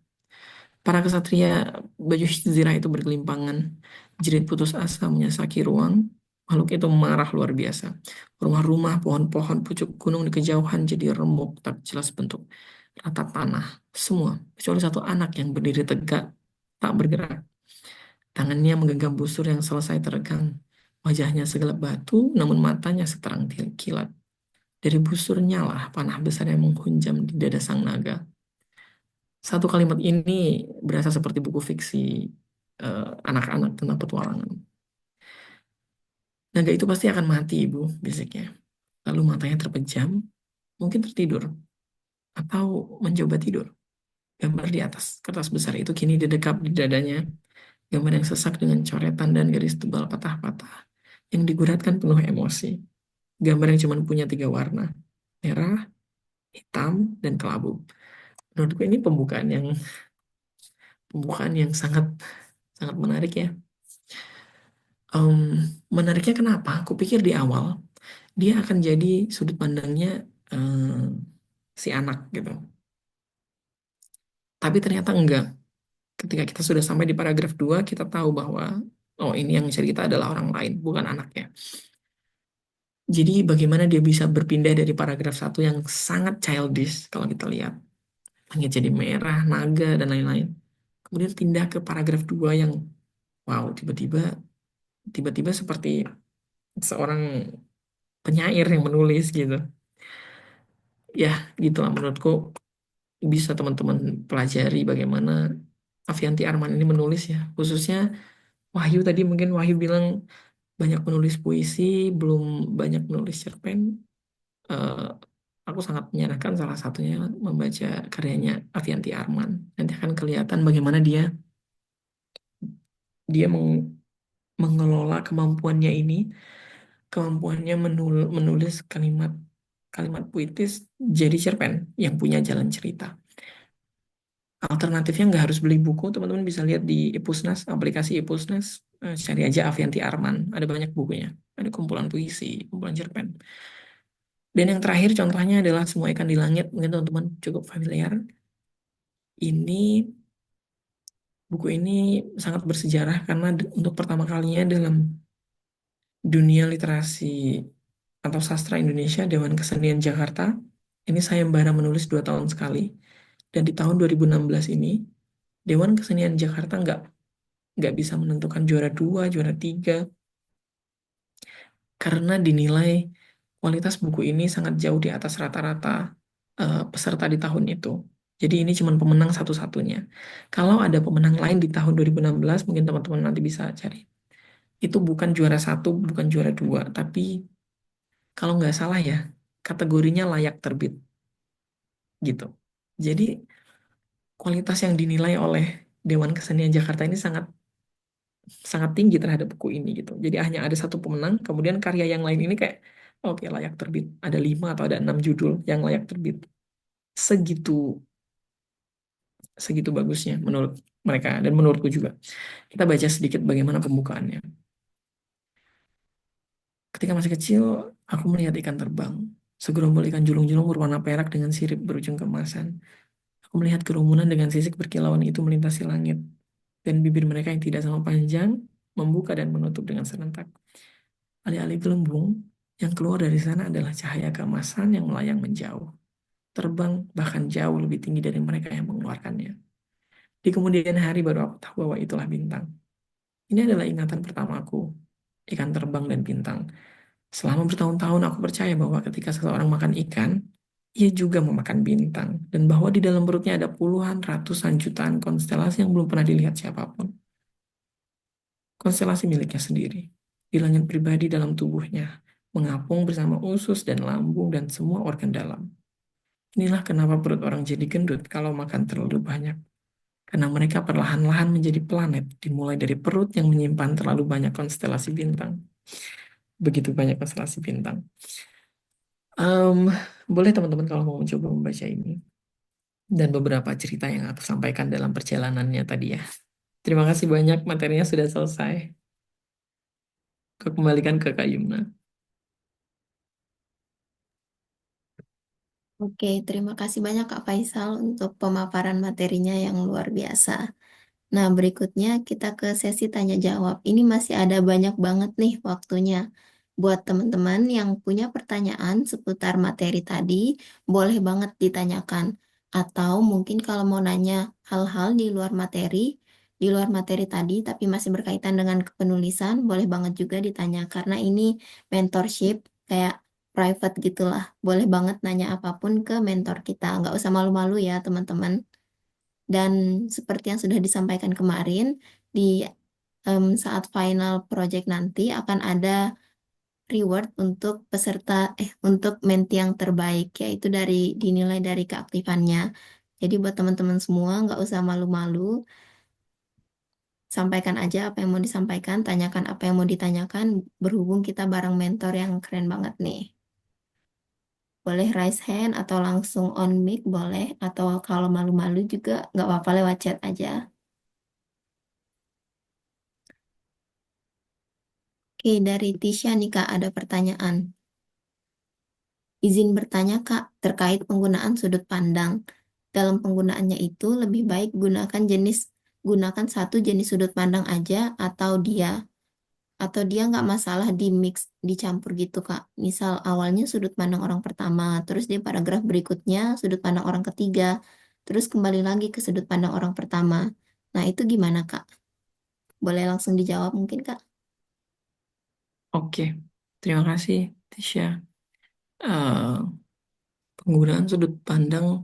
Para kesatria baju zirah itu bergelimpangan. Jerit putus asa menyesaki ruang. Makhluk itu marah luar biasa. Rumah-rumah, pohon-pohon, pucuk gunung di kejauhan jadi remuk tak jelas bentuk. Rata tanah, semua. Kecuali satu anak yang berdiri tegak, tak bergerak. Tangannya menggenggam busur yang selesai teregang. Wajahnya segelap batu, namun matanya seterang kilat. Dari busurnya lah panah besar yang menghunjam di dada sang naga. Satu kalimat ini berasa seperti buku fiksi anak-anak tentang petualangan. Naga itu pasti akan mati, Ibu, bisiknya. Lalu matanya terpejam, mungkin tertidur, atau mencoba tidur. Gambar di atas kertas besar itu kini didekap di dadanya. Gambar yang sesak dengan coretan dan garis tebal patah-patah, yang diguratkan penuh emosi. Gambar yang cuma punya 3 warna, merah, hitam, dan kelabu. Menurutku ini pembukaan yang sangat sangat menarik ya. Menariknya kenapa? Aku pikir di awal dia akan jadi sudut pandangnya si anak gitu. Tapi ternyata enggak. Ketika kita sudah sampai di paragraf 2, kita tahu bahwa oh ini yang cerita adalah orang lain, bukan anaknya. Jadi bagaimana dia bisa berpindah dari paragraf 1 yang sangat childish kalau kita lihat. Langit jadi merah, naga, dan lain-lain. Kemudian pindah ke paragraf 2 yang wow, tiba-tiba seperti seorang penyair yang menulis gitu. Ya, gitulah menurutku bisa teman-teman pelajari bagaimana Avianti Arman ini menulis ya. Khususnya Wahyu tadi mungkin Wahyu bilang banyak menulis puisi, belum banyak menulis cerpen. Eh, aku sangat menyarankan salah satunya membaca karyanya Avianti Arman. Nanti akan kelihatan bagaimana dia mengelola kemampuannya ini, kemampuannya menulis kalimat kalimat puitis jadi cerpen yang punya jalan cerita. Alternatifnya nggak harus beli buku, teman-teman bisa lihat di Epusnas, aplikasi Epusnas, cari aja Avianti Arman, ada banyak bukunya, ada kumpulan puisi, kumpulan cerpen. Dan yang terakhir contohnya adalah Semua Ikan di Langit, mungkin teman-teman cukup familiar. Buku ini sangat bersejarah karena untuk pertama kalinya dalam dunia literasi atau sastra Indonesia, Dewan Kesenian Jakarta Ini sayembara menulis 2 tahun sekali. Dan di tahun 2016 ini, Dewan Kesenian Jakarta nggak bisa menentukan juara 2, juara 3, karena dinilai kualitas buku ini sangat jauh di atas rata-rata peserta di tahun itu. Jadi ini cuma pemenang satu-satunya. Kalau ada pemenang lain di tahun 2016, mungkin teman-teman nanti bisa cari. Itu bukan juara 1, bukan juara 2, tapi kalau nggak salah ya, kategorinya layak terbit gitu. Jadi kualitas yang dinilai oleh Dewan Kesenian Jakarta ini sangat sangat tinggi terhadap buku ini gitu. Jadi hanya ada satu pemenang, kemudian karya yang lain ini kayak oke layak terbit. Ada 5 atau ada 6 judul yang layak terbit. Segitu segitu bagusnya menurut mereka dan menurutku juga. Kita baca sedikit bagaimana pembukaannya. Ketika masih kecil, aku melihat ikan terbang. Segerombol ikan julung-julung berwarna perak dengan sirip berujung keemasan. Aku melihat kerumunan dengan sisik berkilauan itu melintasi langit. Dan bibir mereka yang tidak sama panjang membuka dan menutup dengan serentak. Alih-alih gelembung, yang keluar dari sana adalah cahaya keemasan yang melayang menjauh. Terbang bahkan jauh lebih tinggi dari mereka yang mengeluarkannya. Di kemudian hari baru aku tahu bahwa itulah bintang. Ini adalah ingatan pertamaku, ikan terbang dan bintang. Selama bertahun-tahun aku percaya bahwa ketika seseorang makan ikan, ia juga memakan bintang. Dan bahwa di dalam perutnya ada puluhan, ratusan, jutaan konstelasi yang belum pernah dilihat siapapun. Konstelasi miliknya sendiri. Di langit pribadi dalam tubuhnya, mengapung bersama usus dan lambung dan semua organ dalam. Inilah kenapa perut orang jadi gendut kalau makan terlalu banyak. Karena mereka perlahan-lahan menjadi planet, dimulai dari perut yang menyimpan terlalu banyak konstelasi bintang. Begitu banyak konstelasi bintang. Em, Boleh teman-teman kalau mau mencoba membaca ini. Dan beberapa cerita yang aku sampaikan dalam perjalanannya tadi ya. Terima kasih banyak, materinya sudah selesai. Aku kembalikan ke Kak Yumna. Oke, terima kasih banyak Kak Faisal untuk pemaparan materinya yang luar biasa. Nah, berikutnya kita ke sesi tanya jawab. Ini masih ada banyak banget nih waktunya. Buat teman-teman yang punya pertanyaan seputar materi tadi, boleh banget ditanyakan. Atau mungkin kalau mau nanya hal-hal di luar materi tadi, tapi masih berkaitan dengan kepenulisan, boleh banget juga ditanya. Karena ini mentorship, kayak private gitulah. Boleh banget nanya apapun ke mentor kita. Nggak usah malu-malu ya, teman-teman. Dan seperti yang sudah disampaikan kemarin, di saat final project nanti akan ada reward untuk untuk menti yang terbaik, yaitu dinilai dari keaktifannya. Jadi buat teman-teman semua nggak usah malu-malu, sampaikan aja apa yang mau disampaikan, tanyakan apa yang mau ditanyakan, berhubung kita bareng mentor yang keren banget nih. Boleh raise hand atau langsung on mic boleh, atau kalau malu-malu juga nggak apa-apa lewat chat aja. Oke, dari Tisha nih Kak, ada pertanyaan. Izin bertanya Kak, terkait penggunaan sudut pandang. Dalam penggunaannya itu lebih baik gunakan satu jenis sudut pandang aja atau dia nggak masalah di mix, dicampur gitu Kak. Misal awalnya sudut pandang orang pertama, terus di paragraf berikutnya sudut pandang orang ketiga, terus kembali lagi ke sudut pandang orang pertama. Nah, itu gimana Kak? Boleh langsung dijawab mungkin Kak? Oke, terima kasih Tisha. Eh, Penggunaan sudut pandang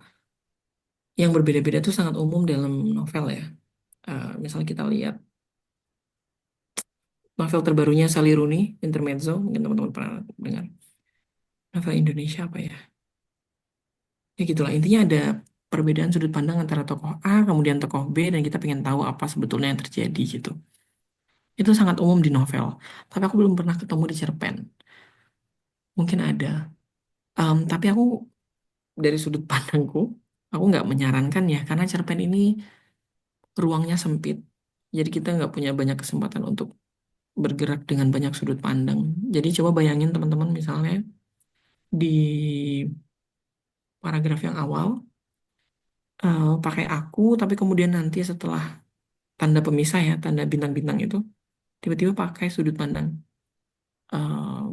yang berbeda-beda itu sangat umum dalam novel ya. Misal kita lihat novel terbarunya Sally Rooney, Intermezzo, mungkin teman-teman pernah dengar. Novel Indonesia apa ya? Ya gitulah, intinya ada perbedaan sudut pandang antara tokoh A, kemudian tokoh B, dan kita pengen tahu apa sebetulnya yang terjadi gitu. Itu sangat umum di novel, tapi aku belum pernah ketemu di cerpen. Mungkin ada. Tapi aku dari sudut pandangku, aku nggak menyarankan ya, karena cerpen ini ruangnya sempit. Jadi kita nggak punya banyak kesempatan untuk bergerak dengan banyak sudut pandang. Jadi coba bayangin teman-teman misalnya di paragraf yang awal pakai aku, tapi kemudian nanti setelah tanda pemisah ya, tanda bintang-bintang itu, tiba-tiba pakai sudut pandang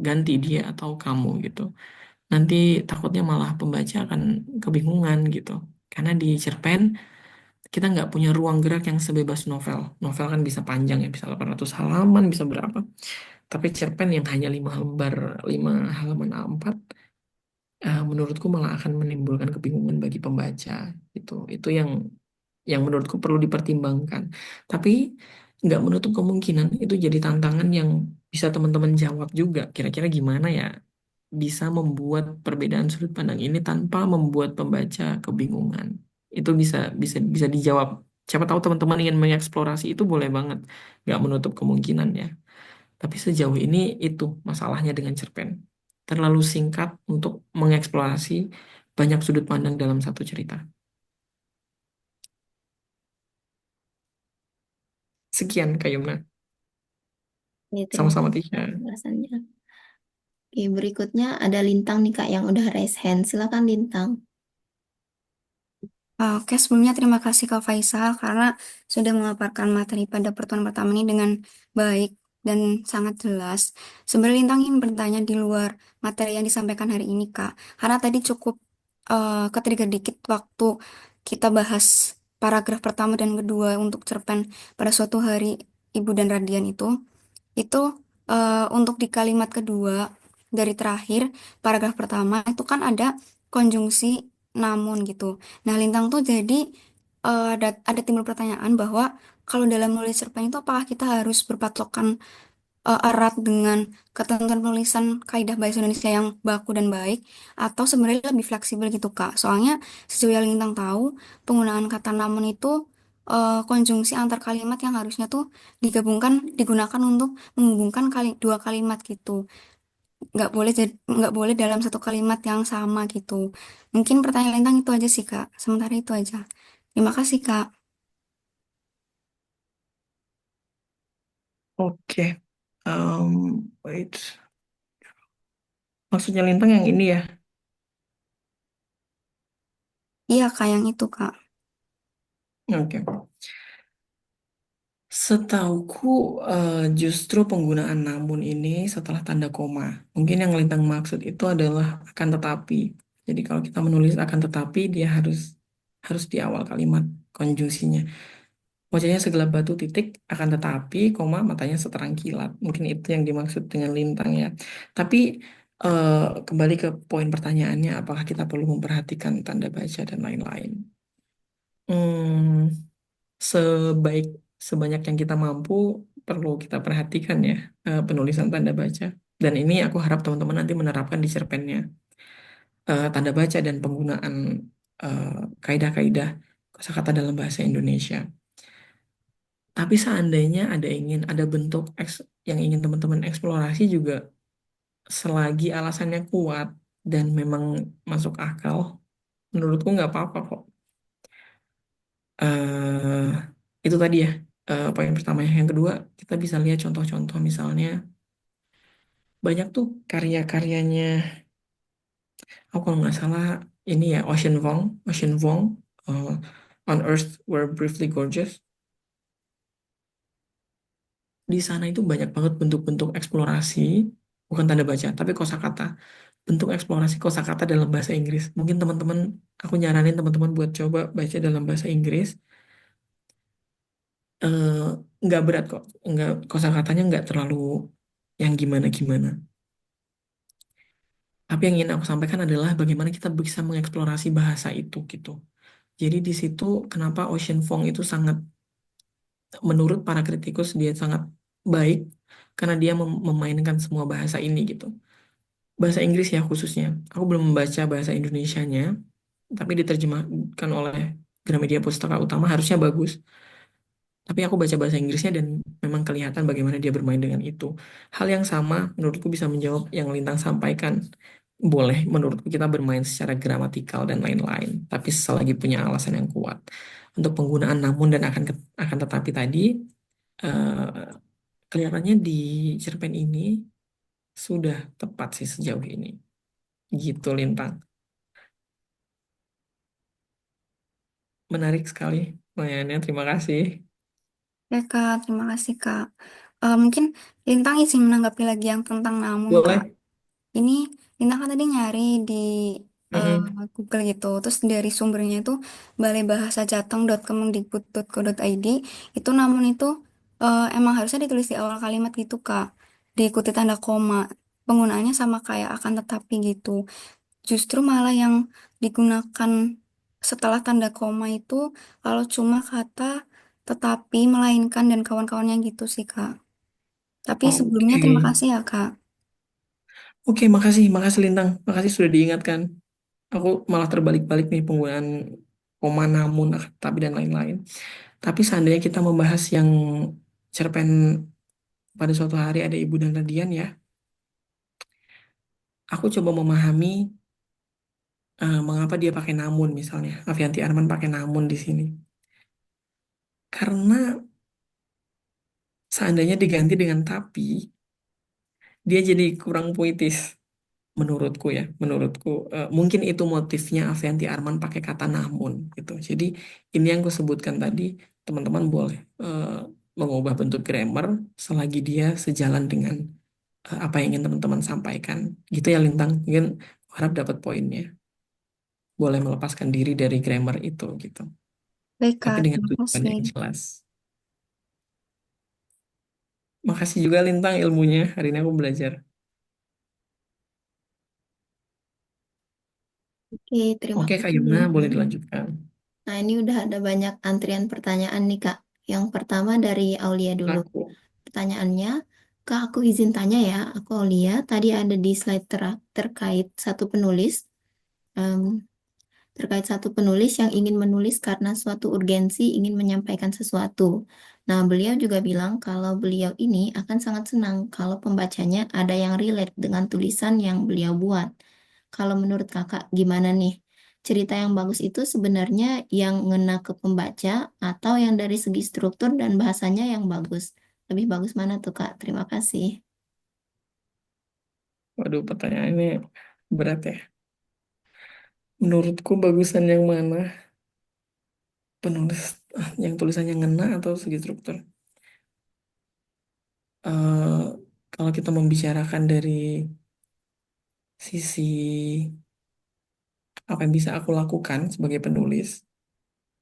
ganti dia atau kamu gitu. nanti takutnya malah pembaca akan kebingungan gitu. Karena di cerpen kita nggak punya ruang gerak yang sebebas novel. Novel kan bisa panjang ya, bisa 800 halaman, bisa berapa. Tapi cerpen yang hanya 5 lembar, 5 halaman A4, menurutku malah akan menimbulkan kebingungan bagi pembaca. Itu yang menurutku perlu dipertimbangkan. Tapi nggak menutup kemungkinan itu jadi tantangan yang bisa teman-teman jawab juga. Kira-kira gimana ya bisa membuat perbedaan sudut pandang ini tanpa membuat pembaca kebingungan. Itu bisa bisa bisa dijawab. Siapa tahu teman-teman ingin mengeksplorasi itu boleh banget, nggak menutup kemungkinan ya. Tapi sejauh ini itu masalahnya dengan cerpen. Terlalu singkat untuk mengeksplorasi banyak sudut pandang dalam satu cerita. Sekian Kak Yumna. Ya, terima Sama-sama kasih Tisha. penjelasannya. Oke, berikutnya ada Lintang nih Kak yang udah raise hand. Silakan Lintang. Oke, sebelumnya terima kasih Kak Faisal karena sudah memaparkan materi pada pertemuan pertama ini dengan baik dan sangat jelas. Sebenarnya Lintang ingin bertanya di luar materi yang disampaikan hari ini Kak, karena tadi cukup ke-trigger dikit waktu kita bahas paragraf pertama dan kedua untuk cerpen pada suatu hari Ibu dan Radian itu untuk di kalimat kedua dari terakhir paragraf pertama itu kan ada konjungsi namun gitu. Nah, Lintang tuh jadi ada timbul pertanyaan bahwa kalau dalam nulis cerpen itu apakah kita harus berpatokan erat dengan ketentuan penulisan kaidah bahasa Indonesia yang baku dan baik atau sebenarnya lebih fleksibel gitu Kak. Soalnya sejauh yang Lintang tahu penggunaan kata namun itu konjungsi antar kalimat yang harusnya tuh digunakan untuk menghubungkan dua kalimat gitu. Nggak boleh dalam satu kalimat yang sama gitu. Mungkin pertanyaan Lintang itu aja sih Kak. Sementara itu aja. Terima kasih Kak. Oke. Wait. Maksudnya Lintang yang ini ya. Iya Kak yang itu Kak. Oke. Setauku justru penggunaan namun ini setelah tanda koma. Mungkin yang Lintang maksud itu adalah akan tetapi. Jadi kalau kita menulis akan tetapi dia harus harus di awal kalimat konjungsinya. Wajahnya segelap batu titik akan tetapi koma matanya seterang kilat. Mungkin itu yang dimaksud dengan Lintang ya. Tapi eh, kembali ke poin pertanyaannya, apakah kita perlu memperhatikan tanda baca dan lain-lain? Hmm, sebaik sebanyak yang kita mampu perlu kita perhatikan ya penulisan tanda baca. Dan ini aku harap teman-teman nanti menerapkan di cerpennya tanda baca dan penggunaan eh, kaidah-kaidah kosakata dalam bahasa Indonesia. Tapi seandainya ada bentuk yang ingin teman-teman eksplorasi juga selagi alasannya kuat dan memang masuk akal, menurutku nggak apa-apa kok. eh itu tadi ya poin pertama. Yang kedua, kita bisa lihat contoh-contoh misalnya banyak tuh karya-karyanya. Aku kalau nggak salah ini ya Ocean Vuong, eh, On Earth We're Briefly Gorgeous. Di sana itu banyak banget bentuk-bentuk eksplorasi, bukan tanda baca, tapi kosakata. Bentuk eksplorasi kosakata dalam bahasa Inggris. Mungkin teman-teman, aku nyaranin teman-teman buat coba baca dalam bahasa Inggris. eh, nggak berat kok, nggak kosakatanya nggak terlalu yang gimana-gimana. Tapi yang ingin aku sampaikan adalah bagaimana kita bisa mengeksplorasi bahasa itu gitu. Jadi di situ kenapa Ocean Vuong itu sangat, menurut para kritikus dia sangat baik karena dia memainkan semua bahasa ini gitu. Bahasa Inggris ya khususnya. Aku belum membaca bahasa Indonesianya, tapi diterjemahkan oleh Gramedia Pustaka Utama harusnya bagus. Tapi aku baca bahasa Inggrisnya dan memang kelihatan bagaimana dia bermain dengan itu. Hal yang sama menurutku bisa menjawab yang Lintang sampaikan. Boleh menurutku kita bermain secara gramatikal dan lain-lain, tapi selagi punya alasan yang kuat. Untuk penggunaan namun dan akan tetapi tadi, eh, kelihatannya di cerpen ini sudah tepat sih sejauh ini. Gitu Lintang. Menarik sekali pertanyaannya, terima kasih. Ya Kak, terima kasih Kak. Mungkin Lintang izin menanggapi lagi yang tentang namun Kak. Boleh? Ini Lintang kan tadi nyari di eh, Mm-mm. Google gitu. Terus dari sumbernya itu balaibahasajateng.kemendikbud.go.id itu, namun itu emang harusnya ditulis di awal kalimat gitu, Kak. Diikuti tanda koma. Penggunaannya sama kayak akan tetapi gitu. Justru malah yang digunakan setelah tanda koma itu kalau cuma kata tetapi, melainkan, dan kawan-kawannya gitu sih, Kak. Tapi sebelumnya Oke, terima kasih ya, Kak. oke, makasih, makasih Lintang, makasih sudah diingatkan. Aku malah terbalik-balik nih penggunaan koma, namun, tapi dan lain-lain. Tapi seandainya kita membahas yang cerpen pada suatu hari ada Ibu dan Radian ya, aku coba memahami mengapa dia pakai namun misalnya. Avianti Arman pakai namun di sini. Karena seandainya diganti dengan tapi, dia jadi kurang puitis menurutku ya. Menurutku mungkin itu motifnya Avianti Arman pakai kata namun gitu. Jadi ini yang aku sebutkan tadi, teman-teman boleh mengubah bentuk grammar selagi dia sejalan dengan apa yang ingin teman-teman sampaikan. Gitu ya Lintang. Mungkin harap dapat poinnya. Boleh melepaskan diri dari grammar itu gitu. Baik, Tapi Kak. dengan Terima tujuan kasih. yang jelas. Makasih juga Lintang ilmunya. Hari ini aku belajar. Oke, terima Oke Kak kasih Yuna, boleh Lintang. dilanjutkan. Nah, ini udah ada banyak antrian pertanyaan nih, Kak. Yang pertama dari Aulia dulu. Aku. Pertanyaannya, Kak, aku izin tanya ya. Aku Aulia. Tadi ada di slide terkait satu penulis. em, Terkait satu penulis yang ingin menulis karena suatu urgensi ingin menyampaikan sesuatu. Nah, beliau juga bilang kalau beliau ini akan sangat senang kalau pembacanya ada yang relate dengan tulisan yang beliau buat. Kalau menurut kakak gimana nih? Cerita yang bagus itu sebenarnya yang ngena ke pembaca atau yang dari segi struktur dan bahasanya yang bagus? Lebih bagus mana tuh, Kak? Terima kasih. Waduh, pertanyaannya berat ya. Menurutku bagusan yang mana? Penulis yang tulisannya ngena atau segi struktur? eh Kalau kita membicarakan dari sisi apa yang bisa aku lakukan sebagai penulis,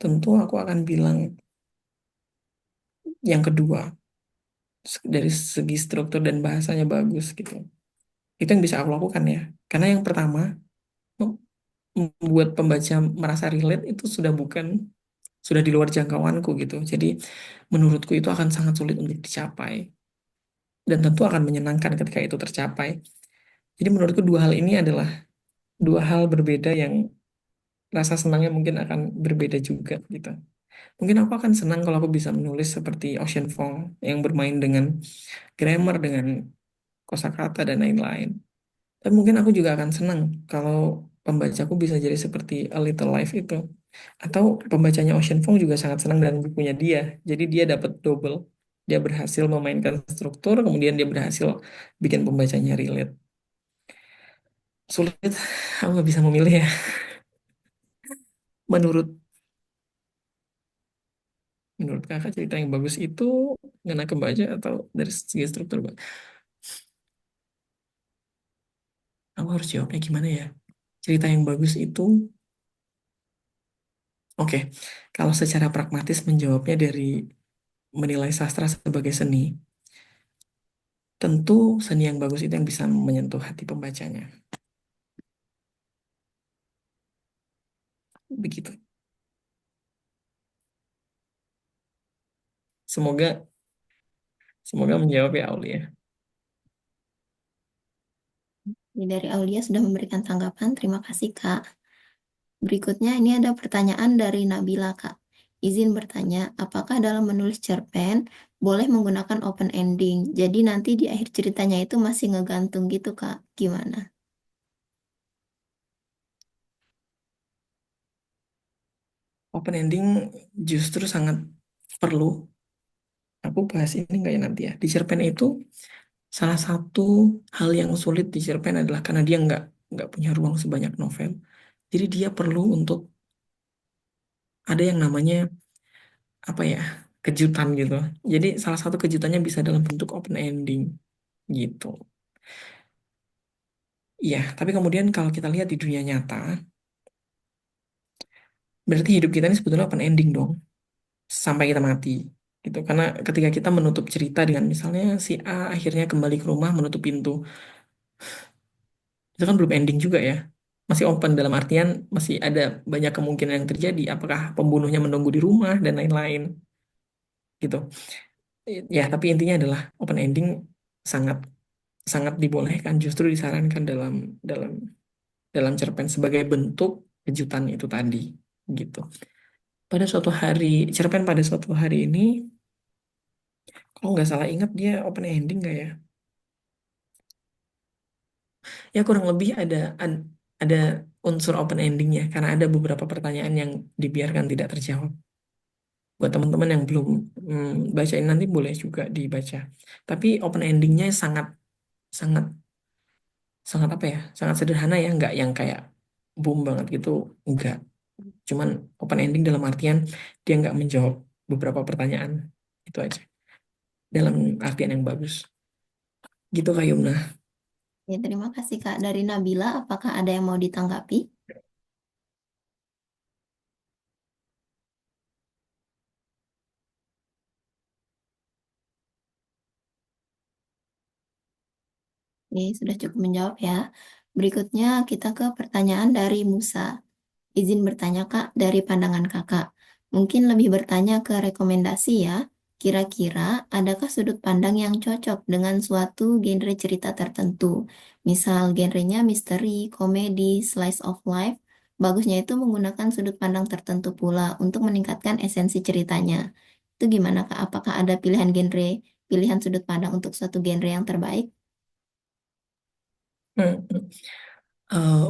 tentu aku akan bilang yang kedua, dari segi struktur dan bahasanya bagus gitu. Itu yang bisa aku lakukan ya. Karena yang pertama, mem- membuat pembaca merasa relate itu sudah di luar jangkauanku gitu. Jadi menurutku itu akan sangat sulit untuk dicapai dan tentu akan menyenangkan ketika itu tercapai. Jadi menurutku dua hal ini adalah dua hal berbeda yang rasa senangnya mungkin akan berbeda juga gitu. Mungkin aku akan senang kalau aku bisa menulis seperti Ocean Vuong yang bermain dengan grammar, dengan kosakata dan lain-lain. Tapi mungkin aku juga akan senang kalau pembacaku bisa jadi seperti A Little Life itu. Atau pembacanya Ocean Vuong juga sangat senang dengan bukunya dia. Jadi dia dapat double. Dia berhasil memainkan struktur, kemudian dia berhasil bikin pembacanya relate. Sulit, aku nggak bisa memilih ya. Menurut menurut kakak cerita yang bagus itu ngena ke baca atau dari segi struktur, Bang? Aku harus jawabnya gimana ya? Cerita yang bagus itu, oke, kalau secara pragmatis menjawabnya dari menilai sastra sebagai seni, tentu seni yang bagus itu yang bisa menyentuh hati pembacanya. Begitu. Semoga semoga menjawab ya Aulia. Ini dari Aulia sudah memberikan tanggapan. Terima kasih, Kak. Berikutnya ini ada pertanyaan dari Nabila, Kak. Izin bertanya, apakah dalam menulis cerpen boleh menggunakan open ending? Jadi nanti di akhir ceritanya itu masih ngegantung gitu, Kak. Gimana? Open ending justru sangat perlu. Aku bahas ini nggak ya nanti ya. Di cerpen itu salah satu hal yang sulit di cerpen adalah karena dia nggak punya ruang sebanyak novel. Jadi dia perlu untuk ada yang namanya apa ya, kejutan gitu. Jadi salah satu kejutannya bisa dalam bentuk open ending gitu. Iya, tapi kemudian kalau kita lihat di dunia nyata, berarti hidup kita ini sebetulnya open ending dong, sampai kita mati. Gitu. Karena ketika kita menutup cerita dengan misalnya si A akhirnya kembali ke rumah menutup pintu, itu kan belum ending juga ya. Masih open dalam artian masih ada banyak kemungkinan yang terjadi. Apakah pembunuhnya menunggu di rumah dan lain-lain gitu. Ya, tapi intinya adalah open ending sangat sangat dibolehkan, justru disarankan dalam dalam dalam cerpen sebagai bentuk kejutan itu tadi gitu. Pada suatu hari, cerpen pada suatu hari ini, kalau nggak salah ingat dia open ending nggak ya? Ya kurang lebih ada unsur open endingnya karena ada beberapa pertanyaan yang dibiarkan tidak terjawab. Buat teman-teman yang belum baca ini nanti boleh juga dibaca. Tapi open endingnya sangat sangat sangat apa ya? Sangat sederhana ya, nggak yang kayak boom banget gitu, enggak. Cuman open ending dalam artian dia nggak menjawab beberapa pertanyaan itu aja. Dalam artian yang bagus. Gitu Kak Yumna. Ya, terima kasih Kak. Dari Nabila, apakah ada yang mau ditanggapi? Oke, sudah cukup menjawab ya. Berikutnya kita ke pertanyaan dari Musa. Izin bertanya Kak, dari pandangan Kakak. Mungkin lebih bertanya ke rekomendasi ya. Kira-kira adakah sudut pandang yang cocok dengan suatu genre cerita tertentu? Misal genrenya misteri, komedi, slice of life. Bagusnya itu menggunakan sudut pandang tertentu pula untuk meningkatkan esensi ceritanya. Itu gimana Kak? Apakah ada pilihan genre, pilihan sudut pandang untuk suatu genre yang terbaik? Hmm, hmm.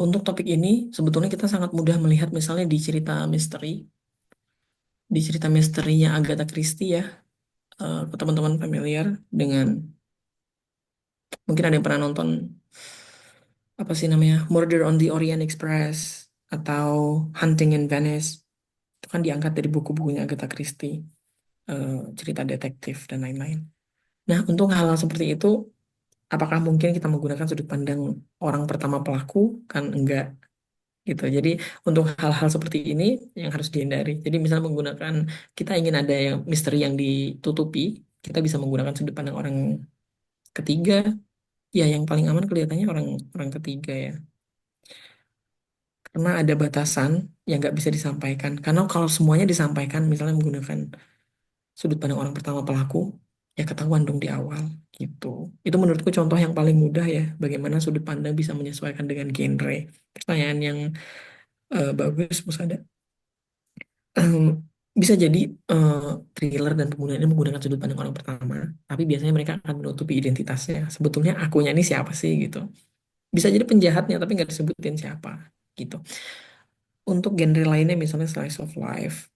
Untuk topik ini sebetulnya kita sangat mudah melihat misalnya di cerita misterinya Agatha Christie ya. Ke teman-teman familiar dengan mungkin ada yang pernah nonton apa sih namanya Murder on the Orient Express atau Hunting in Venice. Itu kan diangkat dari buku-bukunya Agatha Christie, eh, cerita detektif dan lain-lain. Nah, untuk hal-hal seperti itu, apakah mungkin kita menggunakan sudut pandang orang pertama pelaku? Kan enggak gitu. Jadi untuk hal-hal seperti ini yang harus dihindari. Jadi misal menggunakan kita ingin ada yang misteri yang ditutupi, kita bisa menggunakan sudut pandang orang ketiga. Ya, yang paling aman kelihatannya orang orang ketiga ya. Karena ada batasan yang nggak bisa disampaikan. Karena kalau semuanya disampaikan, misalnya menggunakan sudut pandang orang pertama pelaku, ya ketahuan dong di awal gitu. Itu menurutku contoh yang paling mudah ya, bagaimana sudut pandang bisa menyesuaikan dengan genre. Pertanyaan yang bagus, Musada. Em, Bisa jadi eh, thriller dan pembunuhan ini menggunakan sudut pandang orang pertama, tapi biasanya mereka akan menutupi identitasnya. Sebetulnya akunya ini siapa sih gitu. Bisa jadi penjahatnya, tapi nggak disebutin siapa gitu. Untuk genre lainnya misalnya slice of life,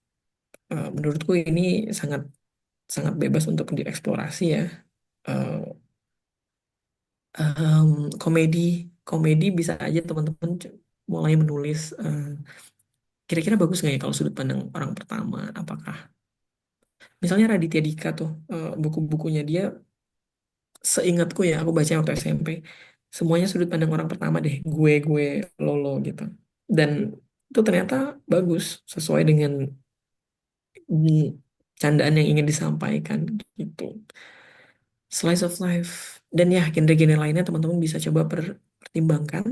menurutku ini sangat sangat bebas untuk dieksplorasi ya. Eh, em, komedi komedi bisa aja teman-teman mulai menulis. Kira-kira bagus nggak ya kalau sudut pandang orang pertama? Apakah misalnya Raditya Dika tuh buku-bukunya dia seingatku ya aku baca waktu SMP semuanya sudut pandang orang pertama deh gue lolo gitu dan itu ternyata bagus sesuai dengan mm, candaan yang ingin disampaikan gitu slice of life dan ya genre-genre lainnya teman-teman bisa coba pertimbangkan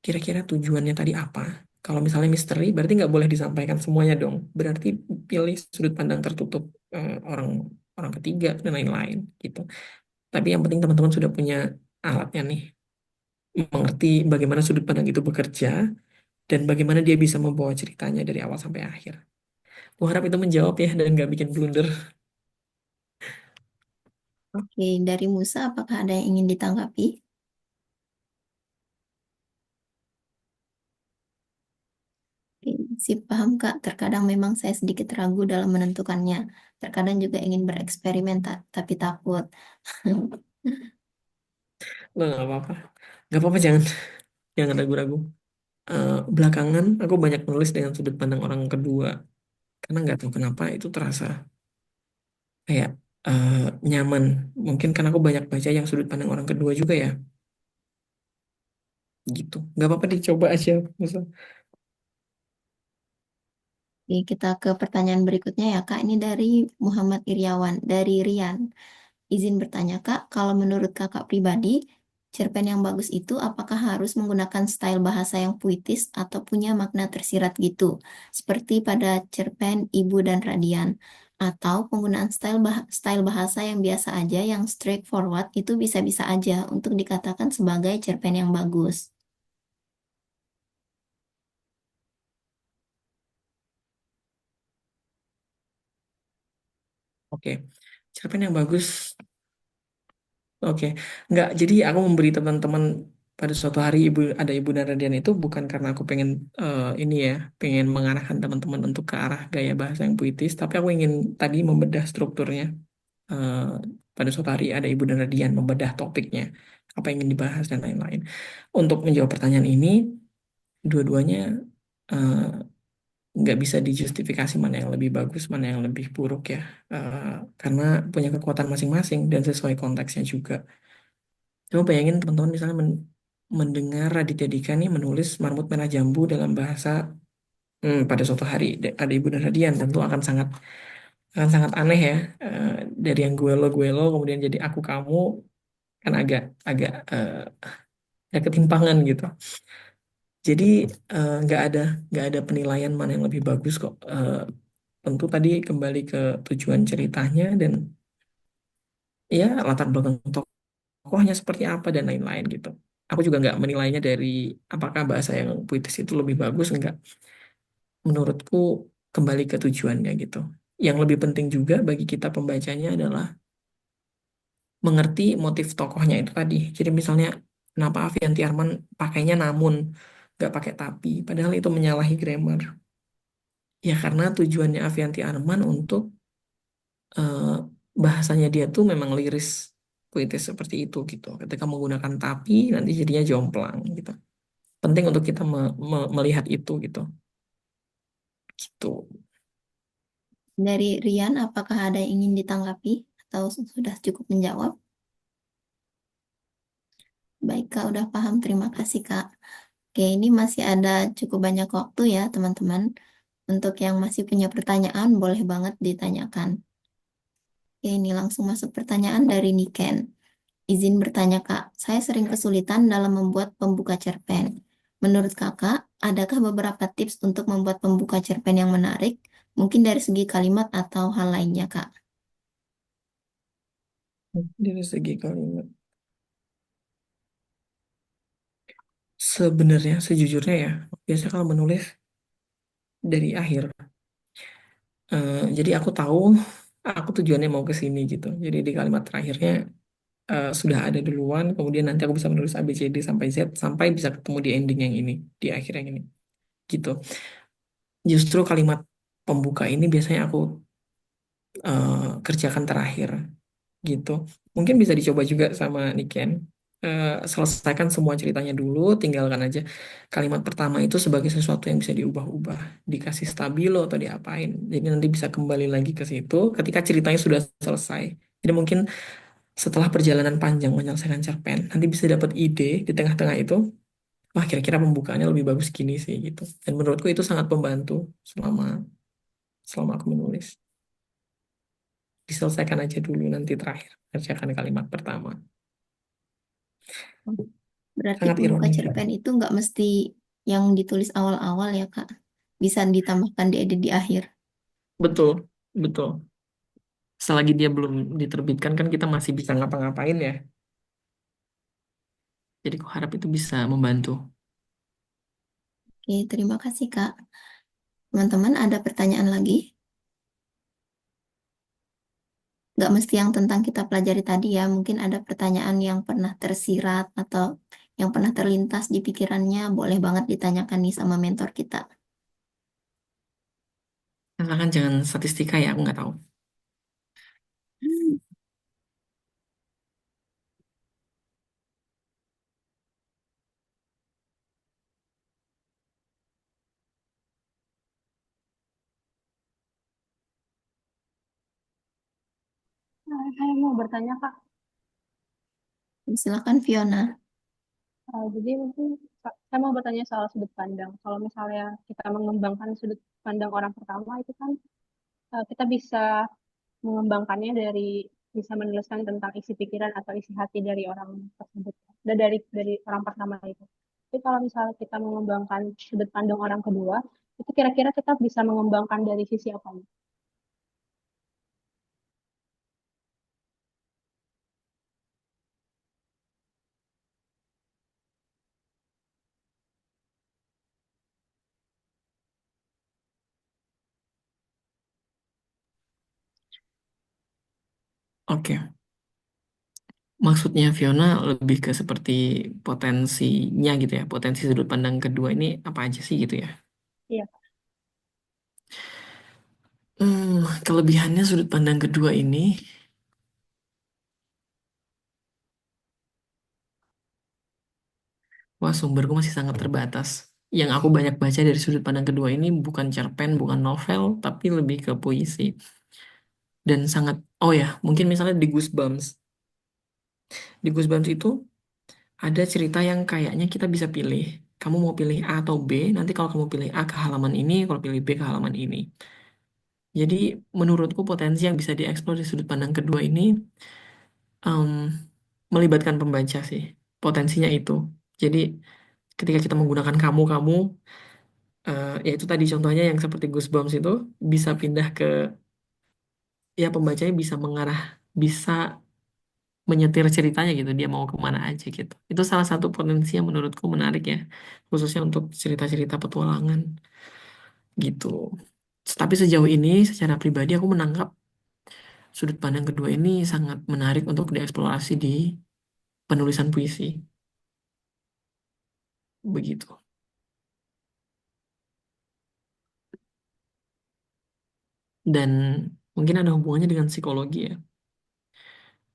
kira-kira tujuannya tadi apa kalau misalnya misteri berarti nggak boleh disampaikan semuanya dong berarti pilih sudut pandang tertutup orang orang ketiga dan lain-lain gitu. Tapi yang penting teman-teman sudah punya alatnya nih, mengerti bagaimana sudut pandang itu bekerja dan bagaimana dia bisa membawa ceritanya dari awal sampai akhir. Aku harap itu menjawab ya dan nggak bikin blunder. Oke, dari Musa, apakah ada yang ingin ditanggapi? Oke, sip, paham Kak. Terkadang memang saya sedikit ragu dalam menentukannya. Terkadang juga ingin bereksperimen, tapi takut. Loh, nggak apa-apa, nggak apa-apa jangan jangan ragu-ragu. Belakangan aku banyak nulis dengan sudut pandang orang kedua karena nggak tahu kenapa itu terasa kayak nyaman. Mungkin karena aku banyak baca yang sudut pandang orang kedua juga ya. gitu. Nggak apa-apa dicoba aja. Misal. Oke, kita ke pertanyaan berikutnya ya, Kak. Ini dari Muhammad Iriawan, dari Rian. Izin bertanya, Kak, kalau menurut Kakak pribadi, cerpen yang bagus itu apakah harus menggunakan style bahasa yang puitis atau punya makna tersirat gitu, seperti pada cerpen Ibu dan Radian, atau penggunaan style bahasa yang biasa aja, yang straightforward itu bisa-bisa aja untuk dikatakan sebagai cerpen yang bagus. Oke, cerpen yang bagus. Oke, nggak. Jadi aku memberi teman-teman pada suatu hari ada ibu dan Radian itu bukan karena aku pengen ini ya, pengen mengarahkan teman-teman untuk ke arah gaya bahasa yang puitis, tapi aku ingin tadi membedah strukturnya. Eh, Pada suatu hari ada ibu dan Radian membedah topiknya, apa yang ingin dibahas dan lain-lain. Untuk menjawab pertanyaan ini, dua-duanya eh, nggak bisa dijustifikasi mana yang lebih bagus, mana yang lebih buruk ya. Eh, karena punya kekuatan masing-masing dan sesuai konteksnya juga. Coba bayangin teman-teman misalnya mendengar Raditya Dika nih menulis Marmut Merah Jambu dalam bahasa pada suatu hari ada Ibu dan Radian, tentu akan sangat aneh ya. Eh, dari yang gue lo kemudian jadi aku kamu, kan agak agak agak ketimpangan gitu. Jadi nggak ada penilaian mana yang lebih bagus kok. Tentu tadi kembali ke tujuan ceritanya dan ya latar belakang tokohnya seperti apa dan lain-lain gitu. Aku juga nggak menilainya dari apakah bahasa yang puitis itu lebih bagus, enggak. Menurutku kembali ke tujuannya gitu. Yang lebih penting juga bagi kita pembacanya adalah mengerti motif tokohnya itu tadi. Jadi misalnya kenapa Avianti Arman pakainya namun nggak pakai tapi, padahal itu menyalahi grammar. Ya karena tujuannya Avianti Arman untuk eh, bahasanya dia tuh memang liris puitis seperti itu gitu. Ketika menggunakan tapi nanti jadinya jomplang gitu. Penting untuk kita melihat itu gitu. Gitu. Dari Rian, apakah ada yang ingin ditanggapi atau sudah cukup menjawab? Baik, Kak, udah paham. Terima kasih, Kak. Oke, ini masih ada cukup banyak waktu ya, teman-teman. Untuk yang masih punya pertanyaan, boleh banget ditanyakan. Oke, ini langsung masuk pertanyaan dari Niken. Izin bertanya, Kak. Saya sering kesulitan dalam membuat pembuka cerpen. Menurut Kakak, adakah beberapa tips untuk membuat pembuka cerpen yang menarik? Mungkin dari segi kalimat atau hal lainnya, Kak. Dari segi kalimat. Sebenarnya, sejujurnya ya, biasanya kalau menulis dari akhir. Jadi aku tahu aku tujuannya mau ke sini gitu. Jadi di kalimat terakhirnya sudah ada duluan, kemudian nanti aku bisa menulis A, B, C, D sampai Z, sampai bisa ketemu di ending yang ini, di akhir yang ini. Gitu. Justru kalimat pembuka ini biasanya aku kerjakan terakhir. Gitu. Mungkin bisa dicoba juga sama Niken. Selesaikan semua ceritanya dulu, tinggalkan aja kalimat pertama itu sebagai sesuatu yang bisa diubah-ubah, dikasih stabilo atau diapain. Jadi nanti bisa kembali lagi ke situ ketika ceritanya sudah selesai. Jadi mungkin setelah perjalanan panjang menyelesaikan cerpen, nanti bisa dapat ide di tengah-tengah itu, wah kira-kira pembukaannya lebih bagus gini sih gitu. Dan menurutku itu sangat membantu selama selama aku menulis. Diselesaikan aja dulu nanti terakhir kerjakan kalimat pertama. Berarti Sangat pembuka ironi. cerpen itu nggak mesti yang ditulis awal-awal ya, Kak. Bisa ditambahkan diedit di akhir. Betul, betul. Selagi dia belum diterbitkan kan kita masih bisa ngapa-ngapain ya. Jadi aku harap itu bisa membantu. Oke, terima kasih, Kak. Teman-teman, ada pertanyaan lagi? Nggak mesti yang tentang kita pelajari tadi ya. Mungkin ada pertanyaan yang pernah tersirat atau yang pernah terlintas di pikirannya. Boleh banget ditanyakan nih sama mentor kita. Asalkan jangan statistika ya, aku nggak tahu. Saya mau bertanya, Kak. Silakan, Fiona. Jadi mungkin saya mau bertanya soal sudut pandang. Kalau misalnya kita mengembangkan sudut pandang orang pertama itu kan kita bisa mengembangkannya dari bisa menuliskan tentang isi pikiran atau isi hati dari orang tersebut dan dari orang pertama itu. Tapi kalau misalnya kita mengembangkan sudut pandang orang kedua, itu kira-kira kita bisa mengembangkan dari sisi apa? Oke, maksudnya Fiona lebih ke seperti potensinya gitu ya, potensi sudut pandang kedua ini apa aja sih gitu ya? Iya. Kelebihannya sudut pandang kedua ini, wah sumberku masih sangat terbatas. Yang aku banyak baca dari sudut pandang kedua ini bukan cerpen, bukan novel, tapi lebih ke puisi. Dan sangat, oh ya, mungkin misalnya di Goosebumps. Di Goosebumps itu ada cerita yang kayaknya kita bisa pilih. Kamu mau pilih A atau B, nanti kalau kamu pilih A ke halaman ini, kalau pilih B ke halaman ini. Jadi menurutku potensi yang bisa dieksplor di sudut pandang kedua ini em, melibatkan pembaca sih. Potensinya itu. Jadi ketika kita menggunakan kamu, ya itu tadi contohnya yang seperti Goosebumps itu bisa pindah ke, ya pembacanya bisa mengarah, bisa menyetir ceritanya gitu, dia mau kemana aja gitu. Itu salah satu potensi yang menurutku menarik ya, khususnya untuk cerita-cerita petualangan gitu. Tapi sejauh ini secara pribadi aku menangkap sudut pandang kedua ini sangat menarik untuk dieksplorasi di penulisan puisi. Begitu. Dan mungkin ada hubungannya dengan psikologi ya.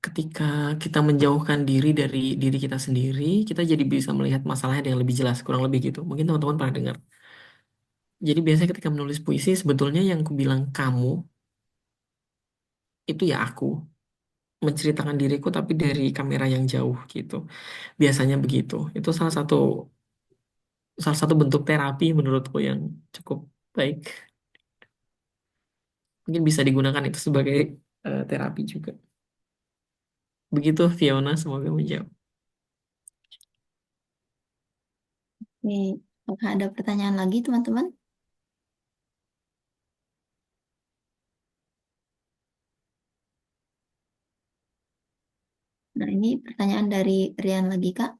Ketika kita menjauhkan diri dari diri kita sendiri, kita jadi bisa melihat masalahnya dengan lebih jelas, kurang lebih gitu. Mungkin teman-teman pernah dengar. Jadi biasanya ketika menulis puisi, sebetulnya yang ku bilang kamu, itu ya aku. Menceritakan diriku tapi dari kamera yang jauh gitu. Biasanya begitu. Itu salah satu bentuk terapi menurutku yang cukup baik. Mungkin bisa digunakan itu sebagai terapi juga. Begitu Fiona, semoga menjawab. Oke, apakah ada pertanyaan lagi teman-teman? Nah, ini pertanyaan dari Rian lagi, Kak.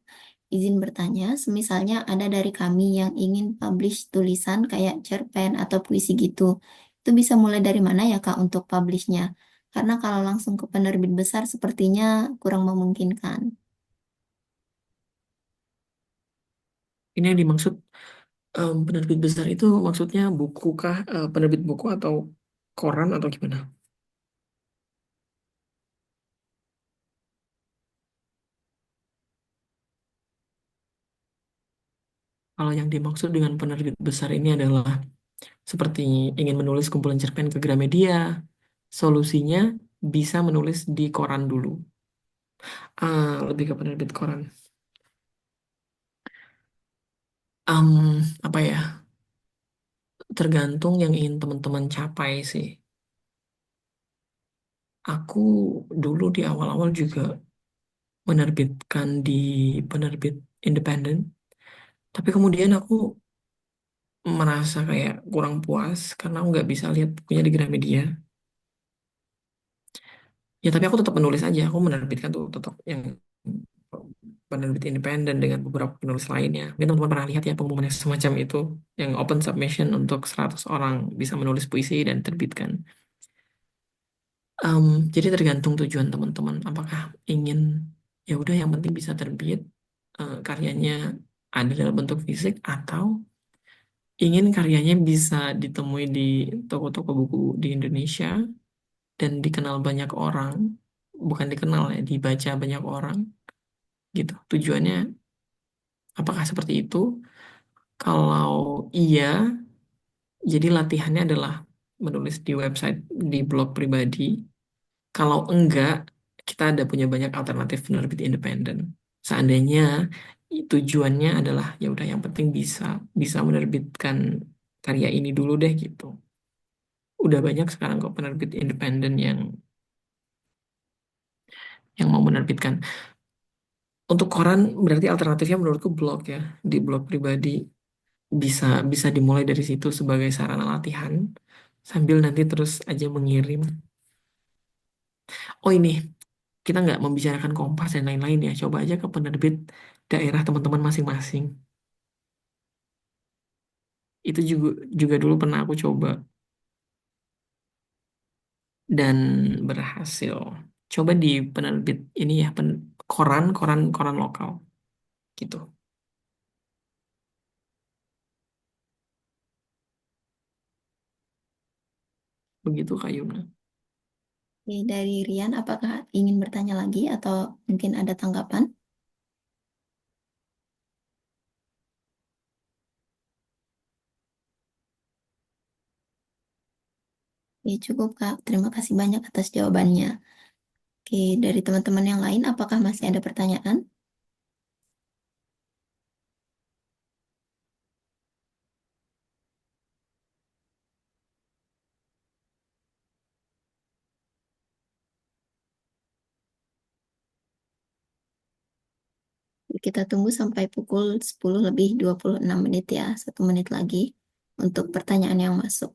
Izin bertanya, semisalnya ada dari kami yang ingin publish tulisan kayak cerpen atau puisi gitu, itu bisa mulai dari mana ya, Kak, untuk publishnya? Karena kalau langsung ke penerbit besar sepertinya kurang memungkinkan. Ini yang dimaksud penerbit besar itu maksudnya buku kah, penerbit buku atau koran atau gimana? Kalau yang dimaksud dengan penerbit besar ini adalah seperti ingin menulis kumpulan cerpen ke Gramedia, solusinya bisa menulis di koran dulu. Lebih ke penerbit koran. Apa ya? Tergantung yang ingin teman-teman capai sih. Aku dulu di awal-awal juga menerbitkan di penerbit independen, tapi kemudian aku merasa kayak kurang puas karena aku nggak bisa lihat bukunya di Gramedia. Ya tapi aku tetap menulis aja, aku menerbitkan tuh tetap yang penerbit independen dengan beberapa penulis lainnya. Mungkin teman-teman pernah lihat ya pengumuman yang semacam itu, yang open submission untuk 100 orang bisa menulis puisi dan terbitkan. Jadi tergantung tujuan teman-teman, apakah ingin ya udah yang penting bisa terbit, karyanya ada dalam bentuk fisik, atau ingin karyanya bisa ditemui di toko-toko buku di Indonesia dan dikenal banyak orang, bukan dikenal ya, dibaca banyak orang gitu. Tujuannya apakah seperti itu? Kalau iya, jadi latihannya adalah menulis di website, di blog pribadi. Kalau enggak, kita ada punya banyak alternatif penerbit independen. Seandainya tujuannya adalah ya udah yang penting bisa bisa menerbitkan karya ini dulu deh gitu. Udah banyak sekarang kok penerbit independen yang mau menerbitkan. Untuk koran berarti alternatifnya menurutku blog ya. Di blog pribadi bisa bisa dimulai dari situ sebagai sarana latihan sambil nanti terus aja mengirim. Oh ini kita nggak membicarakan Kompas dan lain-lain ya. Coba aja ke penerbit daerah teman-teman masing-masing. Itu juga juga dulu pernah aku coba dan berhasil. Coba di penerbit ini ya, koran, koran, koran lokal gitu. Begitu Kak Yuna. Oke, dari Rian, apakah ingin bertanya lagi atau mungkin ada tanggapan? Ya, cukup Kak. Terima kasih banyak atas jawabannya. Oke, dari teman-teman yang lain, apakah masih ada pertanyaan? Kita tunggu sampai pukul 10 lebih 26 menit ya, 1 menit lagi untuk pertanyaan yang masuk.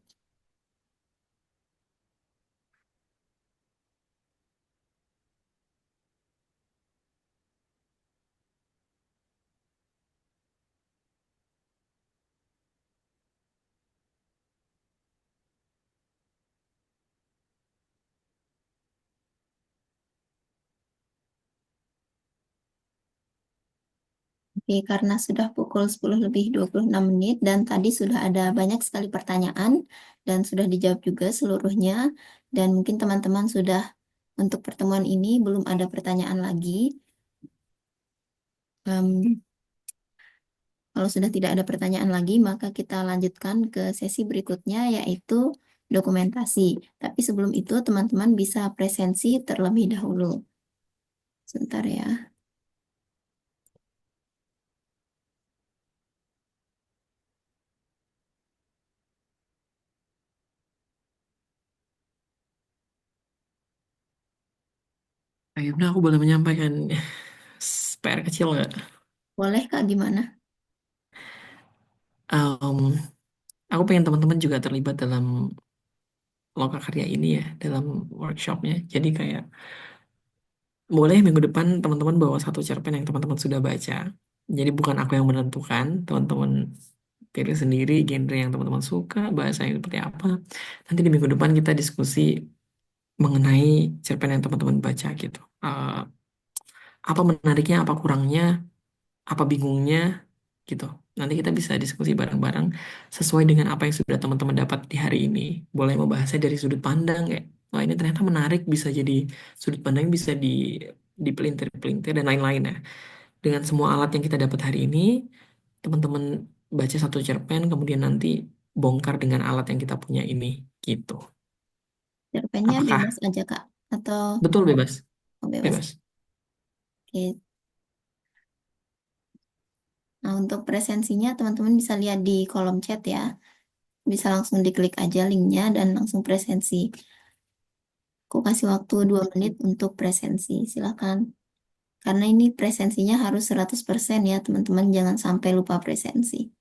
Oke, karena sudah pukul 10 lebih 26 menit dan tadi sudah ada banyak sekali pertanyaan dan sudah dijawab juga seluruhnya dan mungkin teman-teman sudah untuk pertemuan ini belum ada pertanyaan lagi. Kalau sudah tidak ada pertanyaan lagi, maka kita lanjutkan ke sesi berikutnya yaitu dokumentasi. Tapi sebelum itu teman-teman bisa presensi terlebih dahulu. Sebentar ya. Kak Yuna, aku boleh menyampaikan PR kecil nggak? Boleh Kak, gimana? Em, aku pengen teman-teman juga terlibat dalam lokakarya ini ya, dalam workshopnya. Jadi kayak boleh minggu depan teman-teman bawa satu cerpen yang teman-teman sudah baca. Jadi bukan aku yang menentukan, teman-teman pilih sendiri genre yang teman-teman suka, bahasa yang seperti apa. Nanti di minggu depan kita diskusi mengenai cerpen yang teman-teman baca gitu. Apa menariknya, apa kurangnya, apa bingungnya gitu. Nanti kita bisa diskusi bareng-bareng sesuai dengan apa yang sudah teman-teman dapat di hari ini. Boleh membahasnya dari sudut pandang kayak, wah ini ternyata menarik, bisa jadi sudut pandang bisa dipelintir-pelintir dan lain-lain ya. Dengan semua alat yang kita dapat hari ini, teman-teman baca satu cerpen, kemudian nanti bongkar dengan alat yang kita punya ini gitu. Cerpennya bebas Apakah aja Kak? Atau betul bebas? bebas? Bebas. Oke. Nah, untuk presensinya teman-teman bisa lihat di kolom chat ya. Bisa langsung diklik aja linknya dan langsung presensi. Aku kasih waktu 2 menit untuk presensi. Silakan. Karena ini presensinya harus 100% ya, teman-teman. Jangan sampai lupa presensi.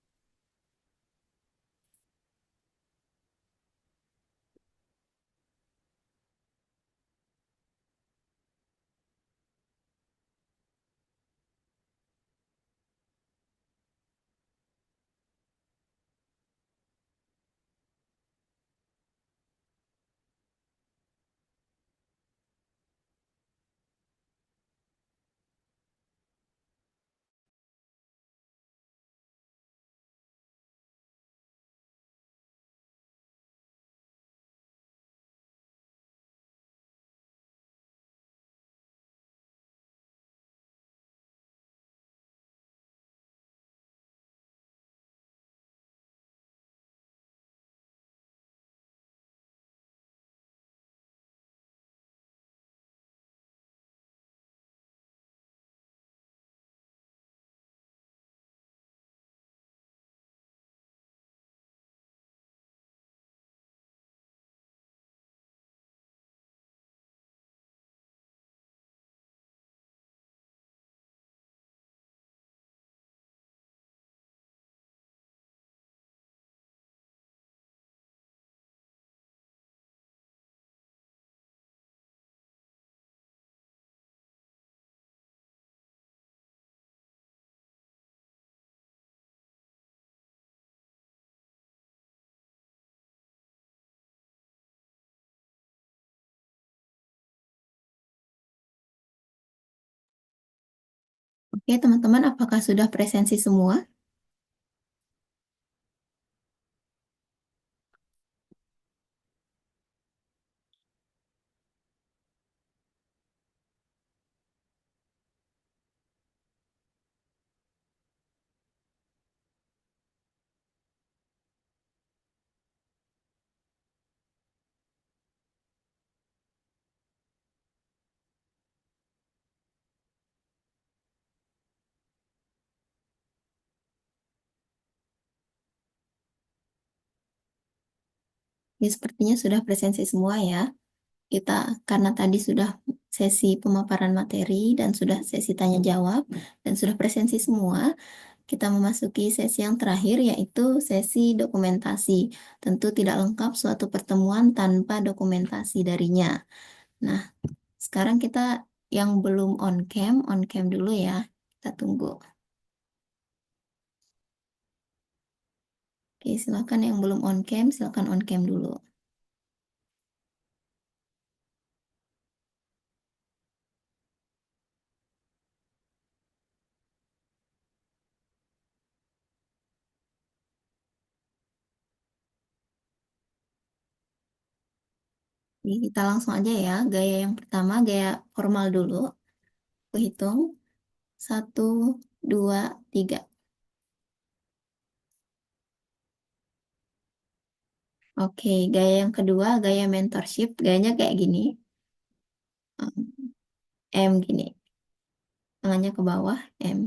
Oke, teman-teman, apakah sudah presensi semua? Ini sepertinya sudah presensi semua ya. Kita karena tadi sudah sesi pemaparan materi dan sudah sesi tanya jawab dan sudah presensi semua, kita memasuki sesi yang terakhir yaitu sesi dokumentasi. Tentu tidak lengkap suatu pertemuan tanpa dokumentasi darinya. Nah, sekarang kita yang belum on cam dulu ya. Kita tunggu. Oke, silakan yang belum silakan on cam dulu. Jadi kita langsung aja ya, gaya yang pertama, gaya formal dulu. Aku hitung, 1, 2, 3. Oke, gaya yang kedua, gaya mentorship, gayanya kayak gini. M gini, tangannya ke bawah, M.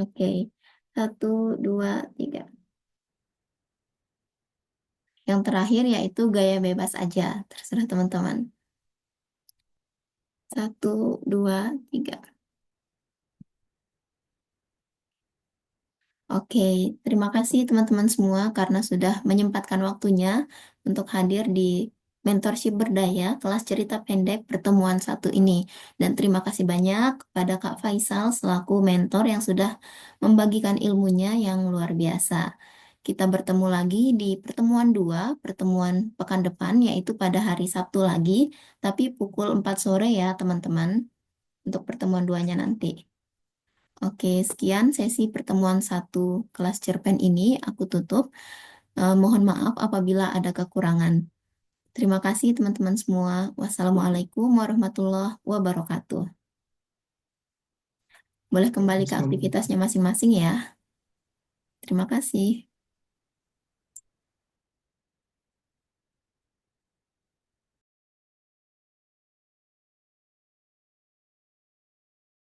Oke, 1, 2, 3. Yang terakhir yaitu gaya bebas aja, terserah teman-teman. 1, 2, 3. Oke, terima kasih teman-teman semua karena sudah menyempatkan waktunya untuk hadir di mentorship berdaya kelas cerita pendek pertemuan satu ini. Dan terima kasih banyak kepada Kak Faisal selaku mentor yang sudah membagikan ilmunya yang luar biasa. Kita bertemu lagi di pertemuan 2, pertemuan pekan depan, yaitu pada hari Sabtu lagi, tapi pukul 4 sore ya teman-teman, untuk pertemuan 2-nya nanti. Oke, sekian sesi pertemuan 1 kelas cerpen ini. Aku tutup. Mohon maaf apabila ada kekurangan. Terima kasih teman-teman semua. Wassalamualaikum warahmatullahi wabarakatuh. Boleh kembali ke aktivitasnya masing-masing ya. Terima kasih.